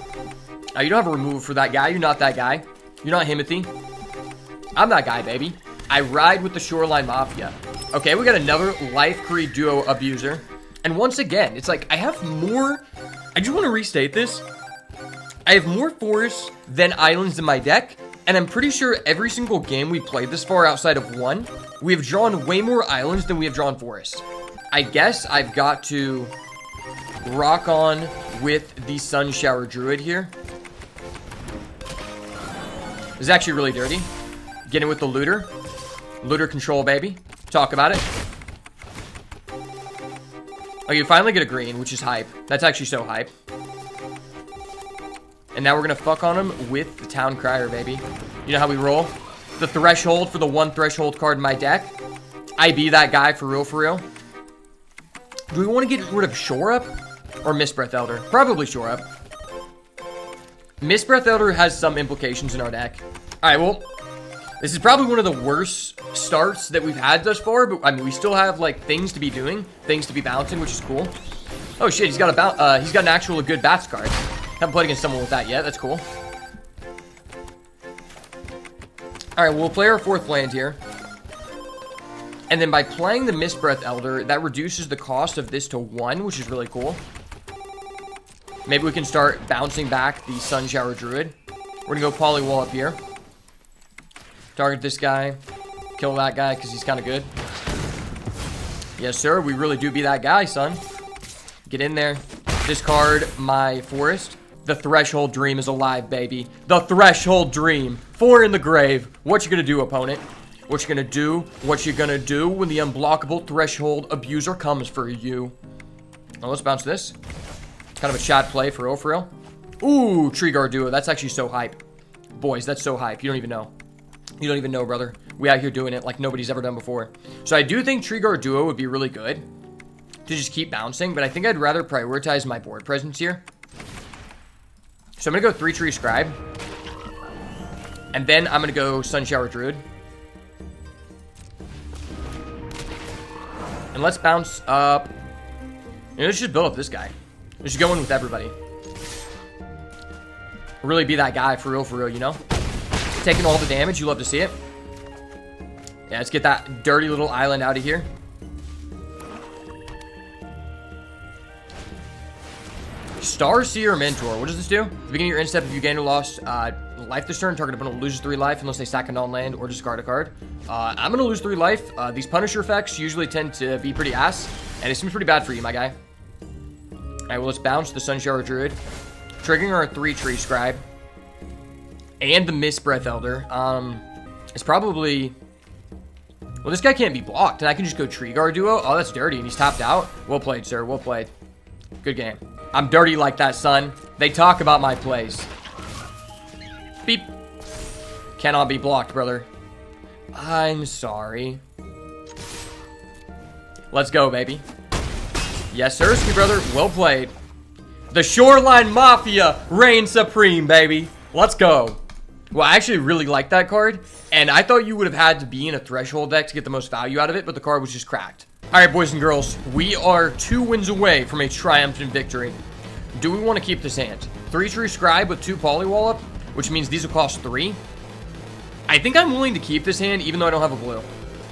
You don't have a removal for that guy. You're not that guy. You're not Himothy. I'm that guy, baby. I ride with the Shoreline Mafia. Okay, we got another Life Creed Duo Abuser. And once again, it's like I have more... I just want to restate this. I have more forests than islands in my deck, and I'm pretty sure every single game we played this far outside of 1, we have drawn way more islands than we have drawn forests. I guess I've got to rock on with the Sunshower Druid here. This is actually really dirty. Getting with the Looter. Looter control, baby. Talk about it. Oh, you finally get a green, which is hype. That's actually so hype. And now we're going to fuck on him with the Town Crier, baby. You know how we roll? The Threshold for the 1 Threshold card in my deck. I be that guy for real, for real. Do we want to get rid of Shore Up or Mistbreath Elder? Probably Shore Up. Mistbreath Elder has some implications in our deck. Alright, well, this is probably one of the worst starts that we've had thus far, but I mean, we still have, like, things to be doing, things to be bouncing, which is cool. Oh, shit, he's got an actual good Bats card. Haven't played against someone with that yet. That's cool. Alright, we'll play our 4th land here. And then by playing the Mistbreath Elder, that reduces the cost of this to 1, which is really cool. Maybe we can start bouncing back the Sunshower Druid. We're going to go Polywall up here. Target this guy. Kill that guy because he's kind of good. Yes, sir. We really do be that guy, son. Get in there. Discard my forest. The Threshold Dream is alive, baby. The Threshold Dream. 4 in the grave. What you gonna do, opponent? What you gonna do? What you gonna do when the unblockable Threshold Abuser comes for you? Well, let's bounce this. Kind of a shot play for real, for real. Ooh, Tree Guard Duo. That's actually so hype. Boys, that's so hype. You don't even know. You don't even know, brother. We out here doing it like nobody's ever done before. So I do think Tree Guard Duo would be really good to just keep bouncing, but I think I'd rather prioritize my board presence here. So I'm going to go 3 Tree Scribe. And then I'm going to go Sunshower Druid. And let's bounce up. You know, let's just build up this guy. Let's just go in with everybody. Really be that guy for real, you know? Taking all the damage. You love to see it. Yeah, let's get that dirty little island out of here. Starseer Mentor. What does this do? At the beginning of your end step, if you gain or lost life this turn, target opponent loses 3 life unless they sack a non-land or discard a card. I'm going to lose 3 life. These Punisher effects usually tend to be pretty ass, and it seems pretty bad for you, my guy. Alright, well, let's bounce the Sunshower Druid. Triggering our 3 Tree Scribe. And the Mistbreath Elder. It's probably... Well, this guy can't be blocked, and I can just go Tree Guard Duo. Oh, that's dirty, and he's tapped out. Well played, sir. Well played. Good game. I'm dirty like that, son. They talk about my plays. Beep. Cannot be blocked, brother. I'm sorry. Let's go, baby. Yes, sir, ski brother. Well played. The Shoreline Mafia reigns supreme, baby. Let's go. Well, I actually really like that card, and I thought you would have had to be in a Threshold deck to get the most value out of it, but the card was just cracked. Alright, boys and girls, we are 2 wins away from a triumphant victory. Do we want to keep this hand? 3 Tree Scribe with 2 Polywallop, which means these will cost 3. I think I'm willing to keep this hand, even though I don't have a blue.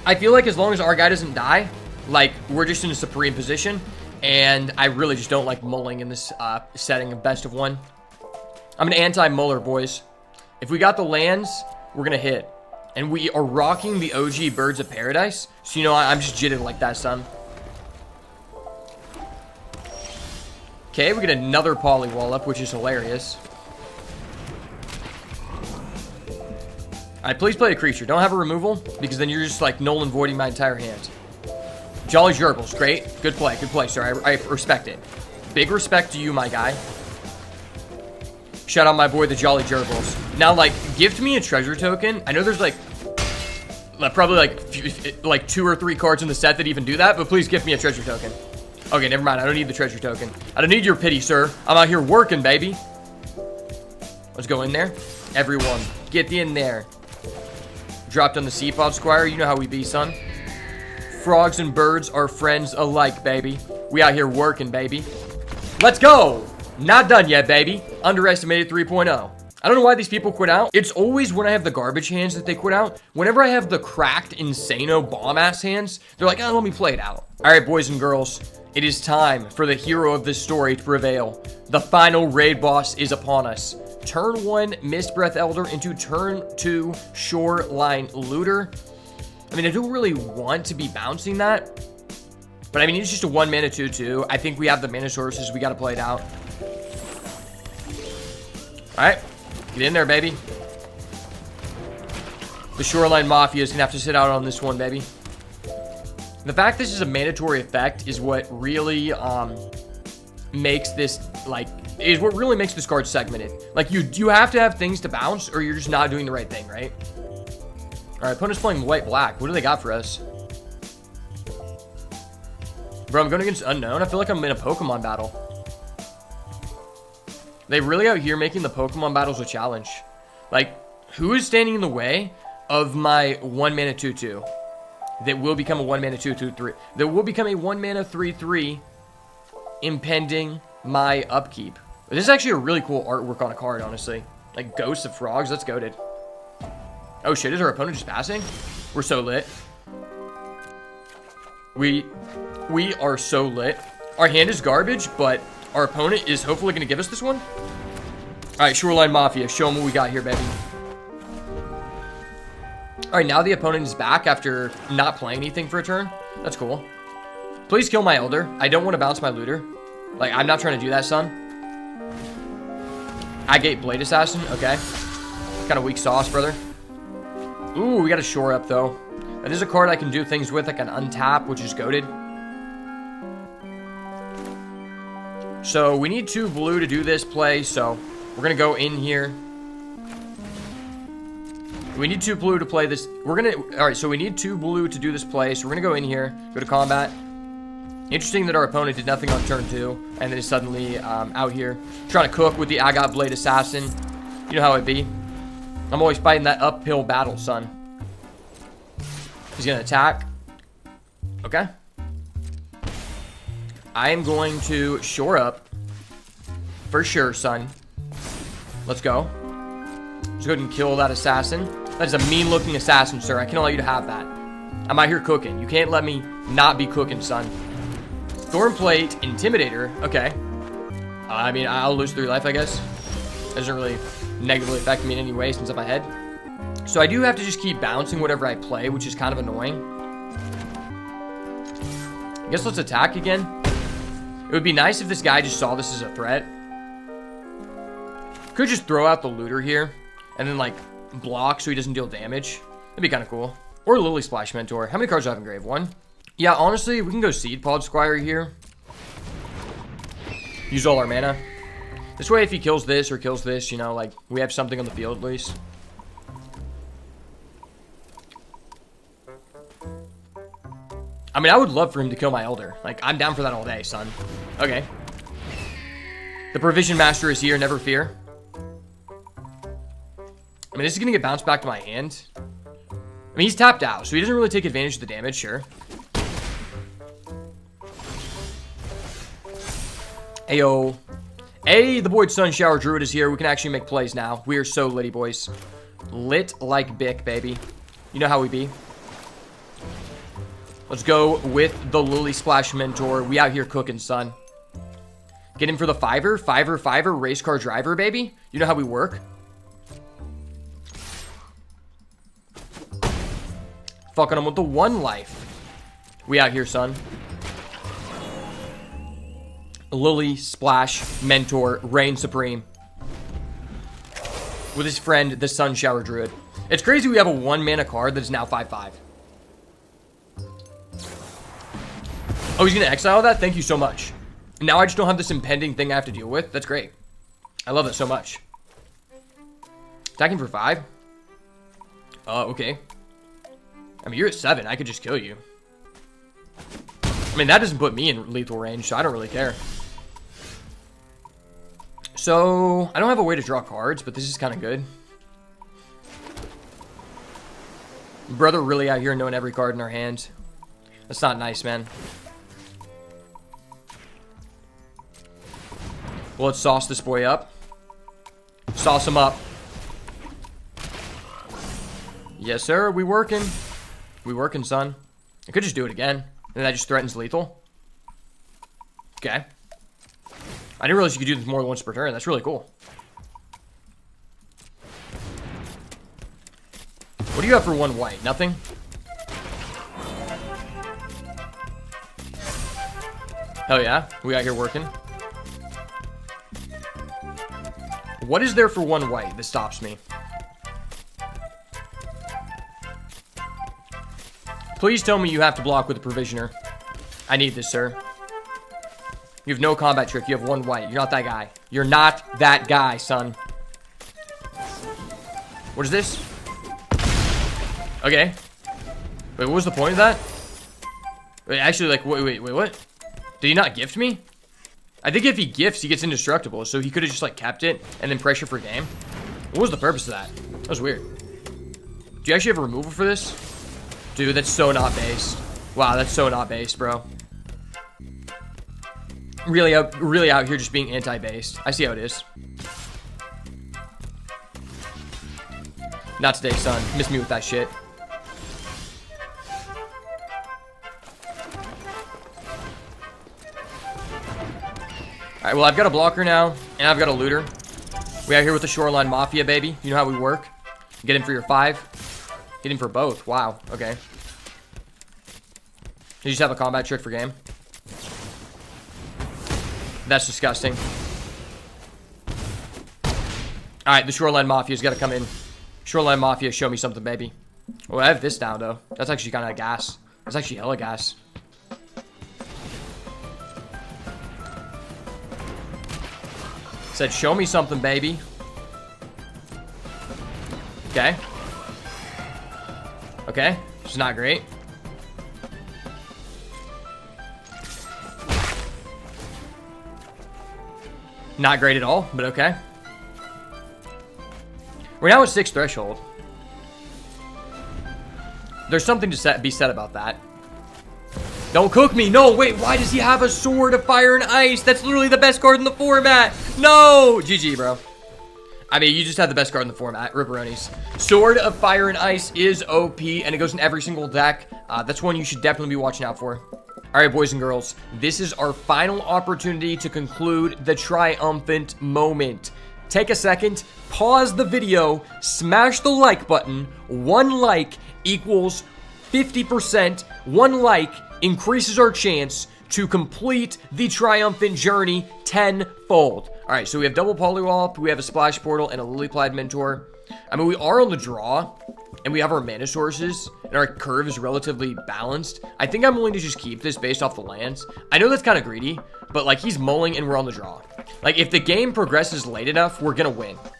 I feel like as long as our guy doesn't die, like, we're just in a supreme position, and I really just don't like mulling in this setting of best of 1. I'm an anti-muller, boys. If we got the lands, we're going to hit. And we are rocking the OG Birds of Paradise. So, you know, I'm just jitted like that, son. Okay, we get another Polywall up, which is hilarious. Alright, please play a creature. Don't have a removal, because then you're just, like, null and voiding my entire hand. Jolly Gerbils, great. Good play, sir. I respect it. Big respect to you, my guy. Shout out my boy, the Jolly Gerbils. Now, like, gift me a treasure token. I know there's, like probably, like 2 or 3 cards in the set that even do that, but please gift me a treasure token. Okay, never mind. I don't need the treasure token. I don't need your pity, sir. I'm out here working, baby. Let's go in there. Everyone, get in there. Dropped on the Seapod Squire. You know how we be, son. Frogs and birds are friends alike, baby. We out here working, baby. Let's go. Not done yet, baby. Underestimated 3.0. I don't know why these people quit out. It's always when I have the garbage hands that they quit out. Whenever I have the cracked, insano, bomb-ass hands, they're like, oh, let me play it out. All right, boys and girls. It is time for the hero of this story to prevail. The final raid boss is upon us. Turn 1, Mist Breath Elder into turn 2, Shoreline Looter. I mean, I don't really want to be bouncing that. But I mean, it's just a 1 mana 2/2. I think we have the mana sources. We got to play it out. All right. Get in there, baby. The Shoreline Mafia is going to have to sit out on this one, baby. The fact this is a mandatory effect is what really makes this, like, is what really makes this card segmented. Like, you have to have things to bounce or you're just not doing the right thing, right? All right, opponent's playing white-black. What do they got for us? Bro, I'm going against Unknown. I feel like I'm in a Pokemon battle. They really out here making the Pokemon battles a challenge. Like, who is standing in the way of my 1 mana 2/2? That will become a 1 mana 2/2/3. That will become a 1 mana 3/3 impending my upkeep. This is actually a really cool artwork on a card, honestly. Like, Ghosts of Frogs. That's goated. Oh shit, is our opponent just passing? We're so lit. We are so lit. Our hand is garbage, but our opponent is hopefully going to give us this one. All right, Shoreline Mafia. Show them what we got here, baby. All right, now the opponent is back after not playing anything for a turn. That's cool. Please kill my Elder. I don't want to bounce my Looter. Like, I'm not trying to do that, son. Agate Blade Assassin. Okay. Kind of weak sauce, brother. Ooh, we got a shore up, though. That is a card I can do things with. I can untap, which is goated. So, we need 2 blue to do this play, so we're going to go in here. We need 2 blue to play this. Alright, so we need 2 blue to do this play, so we're going to go in here, go to combat. Interesting that our opponent did nothing on turn 2, and then is suddenly out here trying to cook with the Agate Blade Assassin. You know how it be. I'm always fighting that uphill battle, son. He's going to attack. Okay. I am going to shore up. For sure, son. Let's go. Let's go ahead and kill that assassin. That is a mean-looking assassin, sir. I can't allow you to have that. I'm out here cooking. You can't let me not be cooking, son. Thornplate Intimidator. Okay. I mean, I'll lose 3 life, I guess. That doesn't really negatively affect me in any way since I'm ahead. So I do have to just keep bouncing whatever I play, which is kind of annoying. I guess let's attack again. It would be nice if this guy just saw this as a threat. Could just throw out the Looter here and then, like, block so he doesn't deal damage. That'd be kind of cool. Or Lily Splash Mentor. How many cards do I have in grave? 1? Yeah, honestly, we can go Seedpod Squire here. Use all our mana. This way, if he kills this or kills this, you know, like, we have something on the field at least. I mean, I would love for him to kill my Elder. Like, I'm down for that all day, son. Okay. The Provision Master is here, never fear. I mean, this is going to get bounced back to my hand. I mean, he's tapped out, so he doesn't really take advantage of the damage, sure. Ayo. Hey, the Void Sun Shower Druid is here. We can actually make plays now. We are so litty, boys. Lit like Bic, baby. You know how we be. Let's go with the Lily Splash Mentor. We out here cooking, son. Get in for the 5-er. 5-er, 5-er, race car driver, baby. You know how we work. fucking him with the 1 life. We out here, son. Lily, Splash, Mentor, Reign Supreme. With his friend, the Sun Shower Druid. It's crazy we have a 1 mana card that is now 5/5. Oh, he's going to exile that? Thank you so much. Now I just don't have this impending thing I have to deal with. That's great. I love that so much. Attacking for 5? Okay. I mean, you're at 7. I could just kill you. I mean, that doesn't put me in lethal range, so I don't really care. So, I don't have a way to draw cards, but this is kind of good. Brother really out here knowing every card in our hand. That's not nice, man. Well, let's sauce this boy up. Sauce him up. Yes, sir. We working. We working, son. I could just do it again. And that just threatens lethal. Okay. I didn't realize you could do this more than once per turn. That's really cool. What do you have for 1 white? Nothing? Hell yeah. We out here working. What is there for 1 white that stops me? Please tell me you have to block with a Provisioner. I need this, sir. You have no combat trick. You have 1 white. You're not that guy. You're not that guy, son. What is this? Okay. Wait, what was the point of that? Wait, actually, like, wait, what? Did he not gift me? I think if he gifts, he gets indestructible. So he could have just, like, kept it and then pressure for game. What was the purpose of that? That was weird. Do you actually have a removal for this? Dude, that's so not based. Wow, that's so not based, bro. Really out here just being anti-based. I see how it is. Not today, son. Miss me with that shit. Alright, well, I've got a blocker now, and I've got a looter. We out here with the Shoreline Mafia, baby. You know how we work. Get in for your 5. Get in for both. Wow. Okay. You just have a combat trick for game? That's disgusting. Alright, the Shoreline Mafia's got to come in. Shoreline Mafia, show me something, baby. Oh, I have this now, though. That's actually kind of gas. That's actually hella gas. Said, show me something, baby. Okay. Okay. Which is not great. Not great at all, but okay. We're now at 6 threshold. There's something to be said about that. Don't cook me. No, wait. Why does he have a Sword of Fire and Ice? That's literally the best card in the format. No. GG, bro. I mean, you just have the best card in the format. Ripperonis. Sword of Fire and Ice is OP, and it goes in every single deck. That's one you should definitely be watching out for. All right, boys and girls. This is our final opportunity to conclude the triumphant moment. Take a second, pause the video, smash the like button. 1 like equals 50%. 1 like increases our chance to complete the triumphant journey tenfold. All right, so we have double Polywallop, we have a Splash Portal, and a Lilyplied Mentor. I mean, we are on the draw, and we have our mana sources, and our curve is relatively balanced. I think I'm willing to just keep this based off the lands. I know that's kind of greedy, but, like, he's mulling, and we're on the draw. Like, if the game progresses late enough, we're going to win. All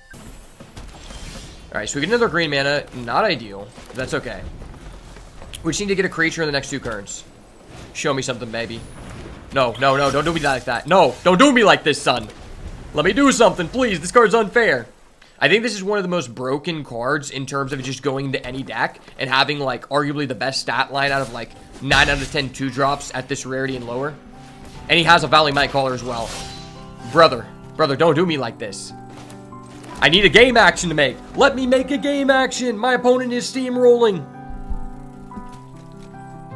right, so we get another green mana. Not ideal, but that's okay. We just need to get a creature in the next 2 turns. Show me something, baby. No, no, no, don't do me like that. No, don't do me like this, son. Let me do something, please. This card's unfair. I think this is one of the most broken cards in terms of just going into any deck and having, like, arguably the best stat line out of, like, 9 out of 10 2-drops at this rarity and lower. And he has a Valley Might Caller as well. Brother, don't do me like this. I need a game action to make. Let me make a game action. My opponent is steamrolling.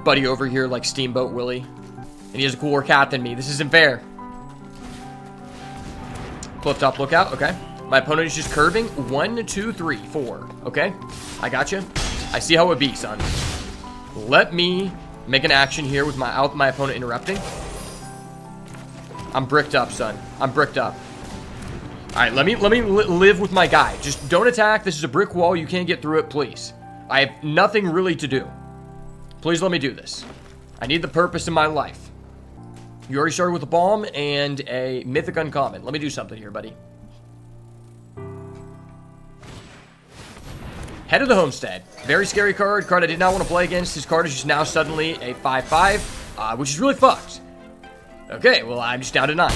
Buddy over here like Steamboat Willie. And he has a cooler cat than me. This isn't fair. Clifftop Lookout. Okay. My opponent is just curving. 1, 2, 3, 4. Okay. I got you. I see how it be, son. Let me make an action here without my opponent interrupting. I'm bricked up, son. I'm bricked up. All right, let me live with my guy. Just don't attack. This is a brick wall. You can't get through it, please. I have nothing really to do. Please let me do this. I need the purpose in my life. You already started with a bomb and a mythic uncommon. Let me do something here, buddy. Head of the Homestead. Very scary card. Card I did not want to play against. His card is just now suddenly a 5/5, which is really fucked. Okay, well, I'm just down to 9.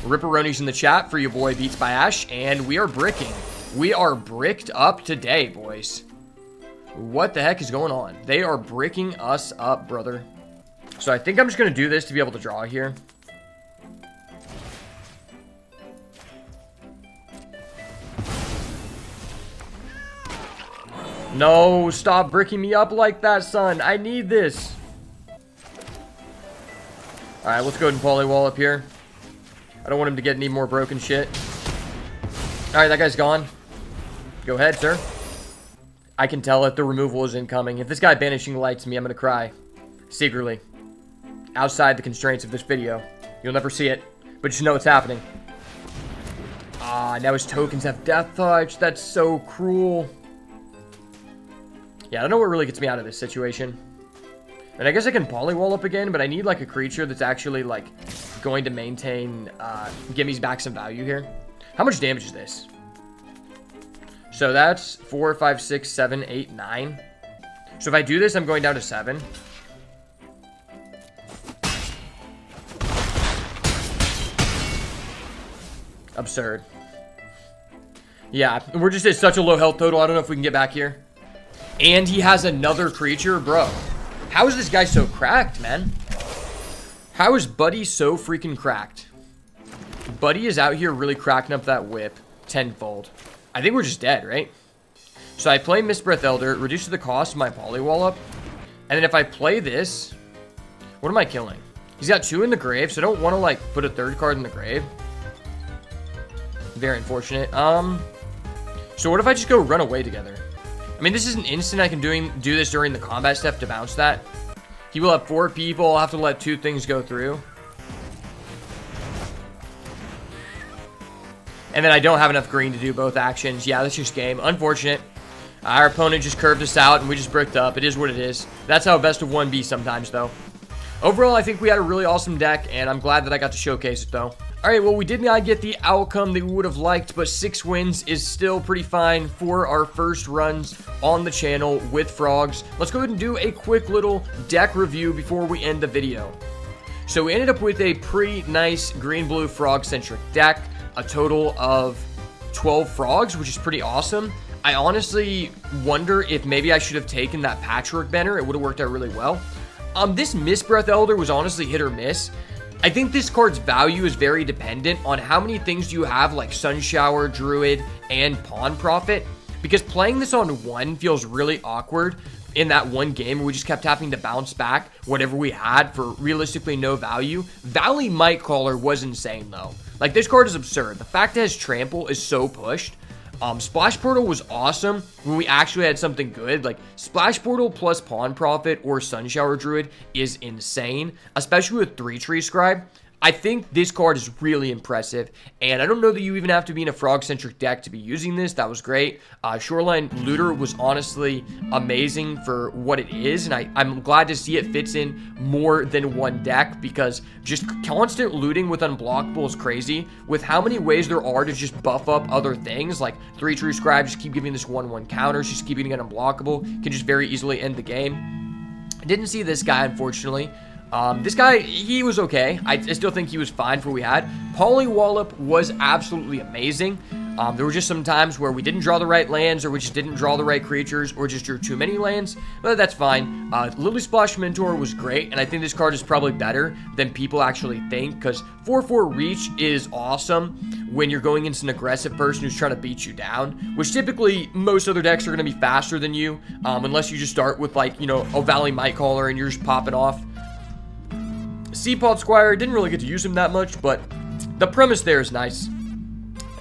Ripperonis in the chat for your boy beatsbyash, and we are bricking. We are bricked up today, boys. What the heck is going on? They are bricking us up, brother. So I think I'm just going to do this to be able to draw here. No, stop bricking me up like that, son. I need this. Alright, let's go ahead and polywall up here. I don't want him to get any more broken shit. Alright, that guy's gone. Go ahead, sir. I can tell if the removal is incoming. If this guy banishing lights me, I'm going to cry. Secretly. Outside the constraints of this video. You'll never see it, but just know it's happening. Ah, now his tokens have death touch. That's so cruel. Yeah, I don't know what really gets me out of this situation. And I guess I can polywall up again, but I need like a creature that's actually like going to maintain, give me back some value here. How much damage is this? So that's 4, 5, 6, 7, 8, 9. So if I do this, I'm going down to 7. Absurd. Yeah, we're just at such a low health total. I don't know if we can get back here. And he has another creature, bro. How is this guy so cracked, man? How is Buddy so freaking cracked? Buddy is out here really cracking up that whip tenfold. I think we're just dead, right? So I play Mistbreath Elder, reduces the cost of my polywall up. And then if I play this, what am I killing? He's got 2 in the grave, so I don't want to like put a 3rd card in the grave. Very unfortunate. So what if I just go run away together? I mean, this is an instant. I can do this during the combat step to bounce that. He will have 4 people. I'll have to let 2 things go through. And then I don't have enough green to do both actions. Yeah, that's just game. Unfortunate. Our opponent just curved us out and we just bricked up. It is what it is. That's how best of 1 be sometimes, though. Overall, I think we had a really awesome deck, and I'm glad that I got to showcase it, though. Alright, well, we did not get the outcome that we would have liked, but 6 wins is still pretty fine for our first runs on the channel with frogs. Let's go ahead and do a quick little deck review before we end the video. So we ended up with a pretty nice green-blue frog-centric deck, a total of 12 frogs, which is pretty awesome. I honestly wonder if maybe I should have taken that patchwork banner. It would have worked out really well. This Mistbreath Elder was honestly hit or miss. I think this card's value is very dependent on how many things you have like Sunshower, Druid, and Pawn Prophet. Because playing this on 1 feels really awkward in that one game where we just kept having to bounce back whatever we had for realistically no value. Valley Mightcaller was insane though. Like, this card is absurd. The fact that it has Trample is so pushed. Splash Portal was awesome when we actually had something good. Like, Splash Portal plus Pawn Prophet or Sunshower Druid is insane, especially with 3-Tree Scribe. I think this card is really impressive, and I don't know that you even have to be in a frog-centric deck to be using this. That was great. Shoreline Looter was honestly amazing for what it is, and I'm glad to see it fits in more than one deck, because just constant looting with Unblockable is crazy. With how many ways there are to just buff up other things, like 3-Tree Scribe, just keep giving this 1/1 counters, just keep getting it Unblockable, can just very easily end the game. I didn't see this guy, unfortunately. This guy, he was okay. I still think he was fine for what we had. Polywallop was absolutely amazing. There were just some times where we didn't draw the right lands, or we just didn't draw the right creatures, or just drew too many lands, but that's fine. Lily Splash Mentor was great, and I think this card is probably better than people actually think, because 4/4 Reach is awesome when you're going against an aggressive person who's trying to beat you down, which typically most other decks are going to be faster than you, unless you just start with, like, you know, a Valley Mightcaller and you're just popping off. Seapod Squire, didn't really get to use him that much, but the premise there is nice.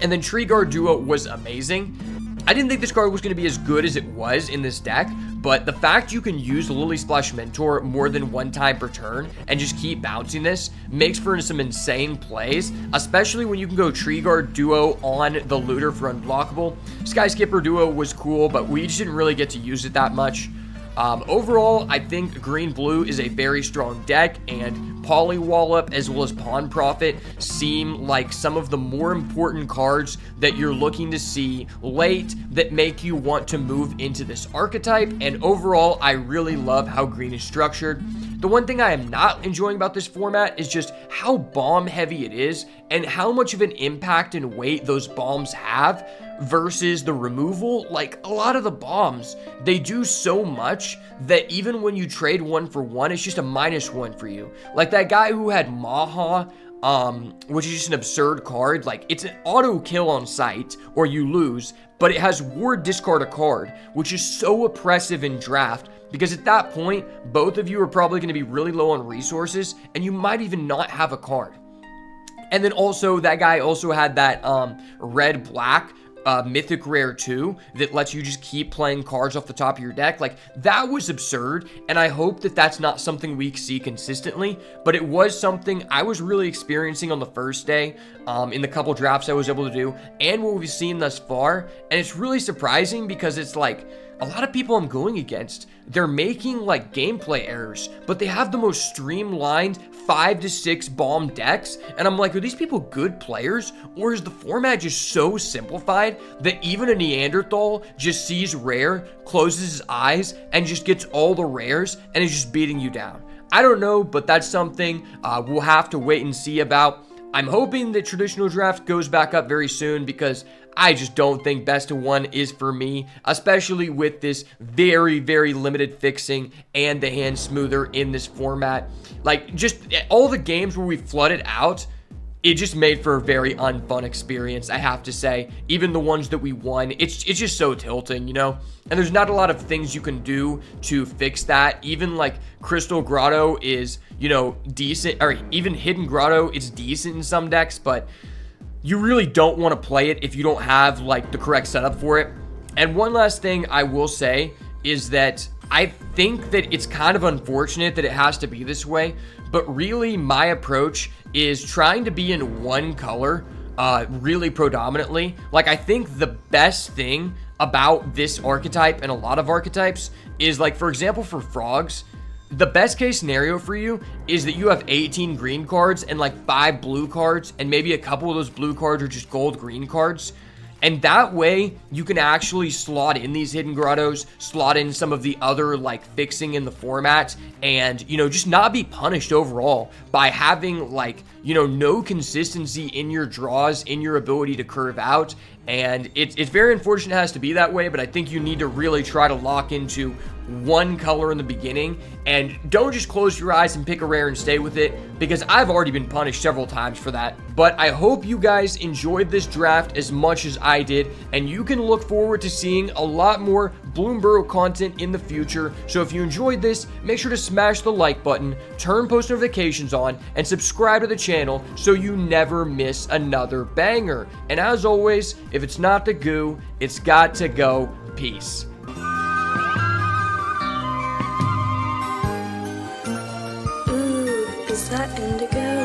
And then Tree Guard Duo was amazing. I didn't think this card was going to be as good as it was in this deck, but the fact you can use Lily Splash Mentor more than one time per turn and just keep bouncing this makes for some insane plays, especially when you can go Tree Guard Duo on the Looter for unblockable. Sky Skipper Duo was cool, but we just didn't really get to use it that much. Overall, I think Green-Blue is a very strong deck, and Polywallop as well as Pawn Profit seem like some of the more important cards that you're looking to see late that make you want to move into this archetype, and overall, I really love how green is structured. The one thing I am not enjoying about this format is just how bomb heavy it is and how much of an impact and weight those bombs have versus the removal. Like, a lot of the bombs, they do so much that even when you trade 1 for 1, it's just a -1 for you. Like that guy who had Maha, which is just an absurd card. Like, it's an auto kill on sight or you lose, but it has Ward discard a card, which is so oppressive in draft because at that point, both of you are probably going to be really low on resources and you might even not have a card. And then also, that guy also had that red-black Mythic Rare 2 that lets you just keep playing cards off the top of your deck. Like, that was absurd, and I hope that that's not something we see consistently, but it was something I was really experiencing on the first day in the couple drafts I was able to do, and what we've seen thus far, and it's really surprising because it's like, a lot of people I'm going against, they're making like gameplay errors, but they have the most streamlined 5 to 6 bomb decks, and I'm like, are these people good players, or is the format just so simplified that even a Neanderthal just sees rare, closes his eyes, and just gets all the rares, and is just beating you down? I don't know, but that's something we'll have to wait and see about. I'm hoping that traditional draft goes back up very soon because I just don't think best of 1 is for me, especially with this very, very limited fixing and the hand smoother in this format. Like, just all the games where we flooded out, it just made for a very unfun experience, I have to say. Even the ones that we won, it's just so tilting, you know? And there's not a lot of things you can do to fix that. Even like Crystal Grotto is, you know, decent, or even Hidden Grotto, it's decent in some decks, but you really don't want to play it if you don't have like the correct setup for it. And one last thing I will say is that I think that it's kind of unfortunate that it has to be this way, but really my approach is trying to be in one color really predominantly. Like, I think the best thing about this archetype and a lot of archetypes is, like, for example, for frogs, the best case scenario for you is that you have 18 green cards and like 5 blue cards, and maybe a couple of those blue cards are just gold green cards. And that way you can actually slot in these Hidden Grottos, slot in some of the other like fixing in the format, and, you know, just not be punished overall by having like, you know, no consistency in your draws, in your ability to curve out. And it's very unfortunate it has to be that way, but I think you need to really try to lock into one color in the beginning, and don't just close your eyes and pick a rare and stay with it, because I've already been punished several times for that. But I hope you guys enjoyed this draft as much as I did, and you can look forward to seeing a lot more Bloomburrow content in the future. So if you enjoyed this, make sure to smash the like button, turn post notifications on, and subscribe to the channel so you never miss another banger. And as always, if it's not the goo, it's got to go. Peace. Is that indigo?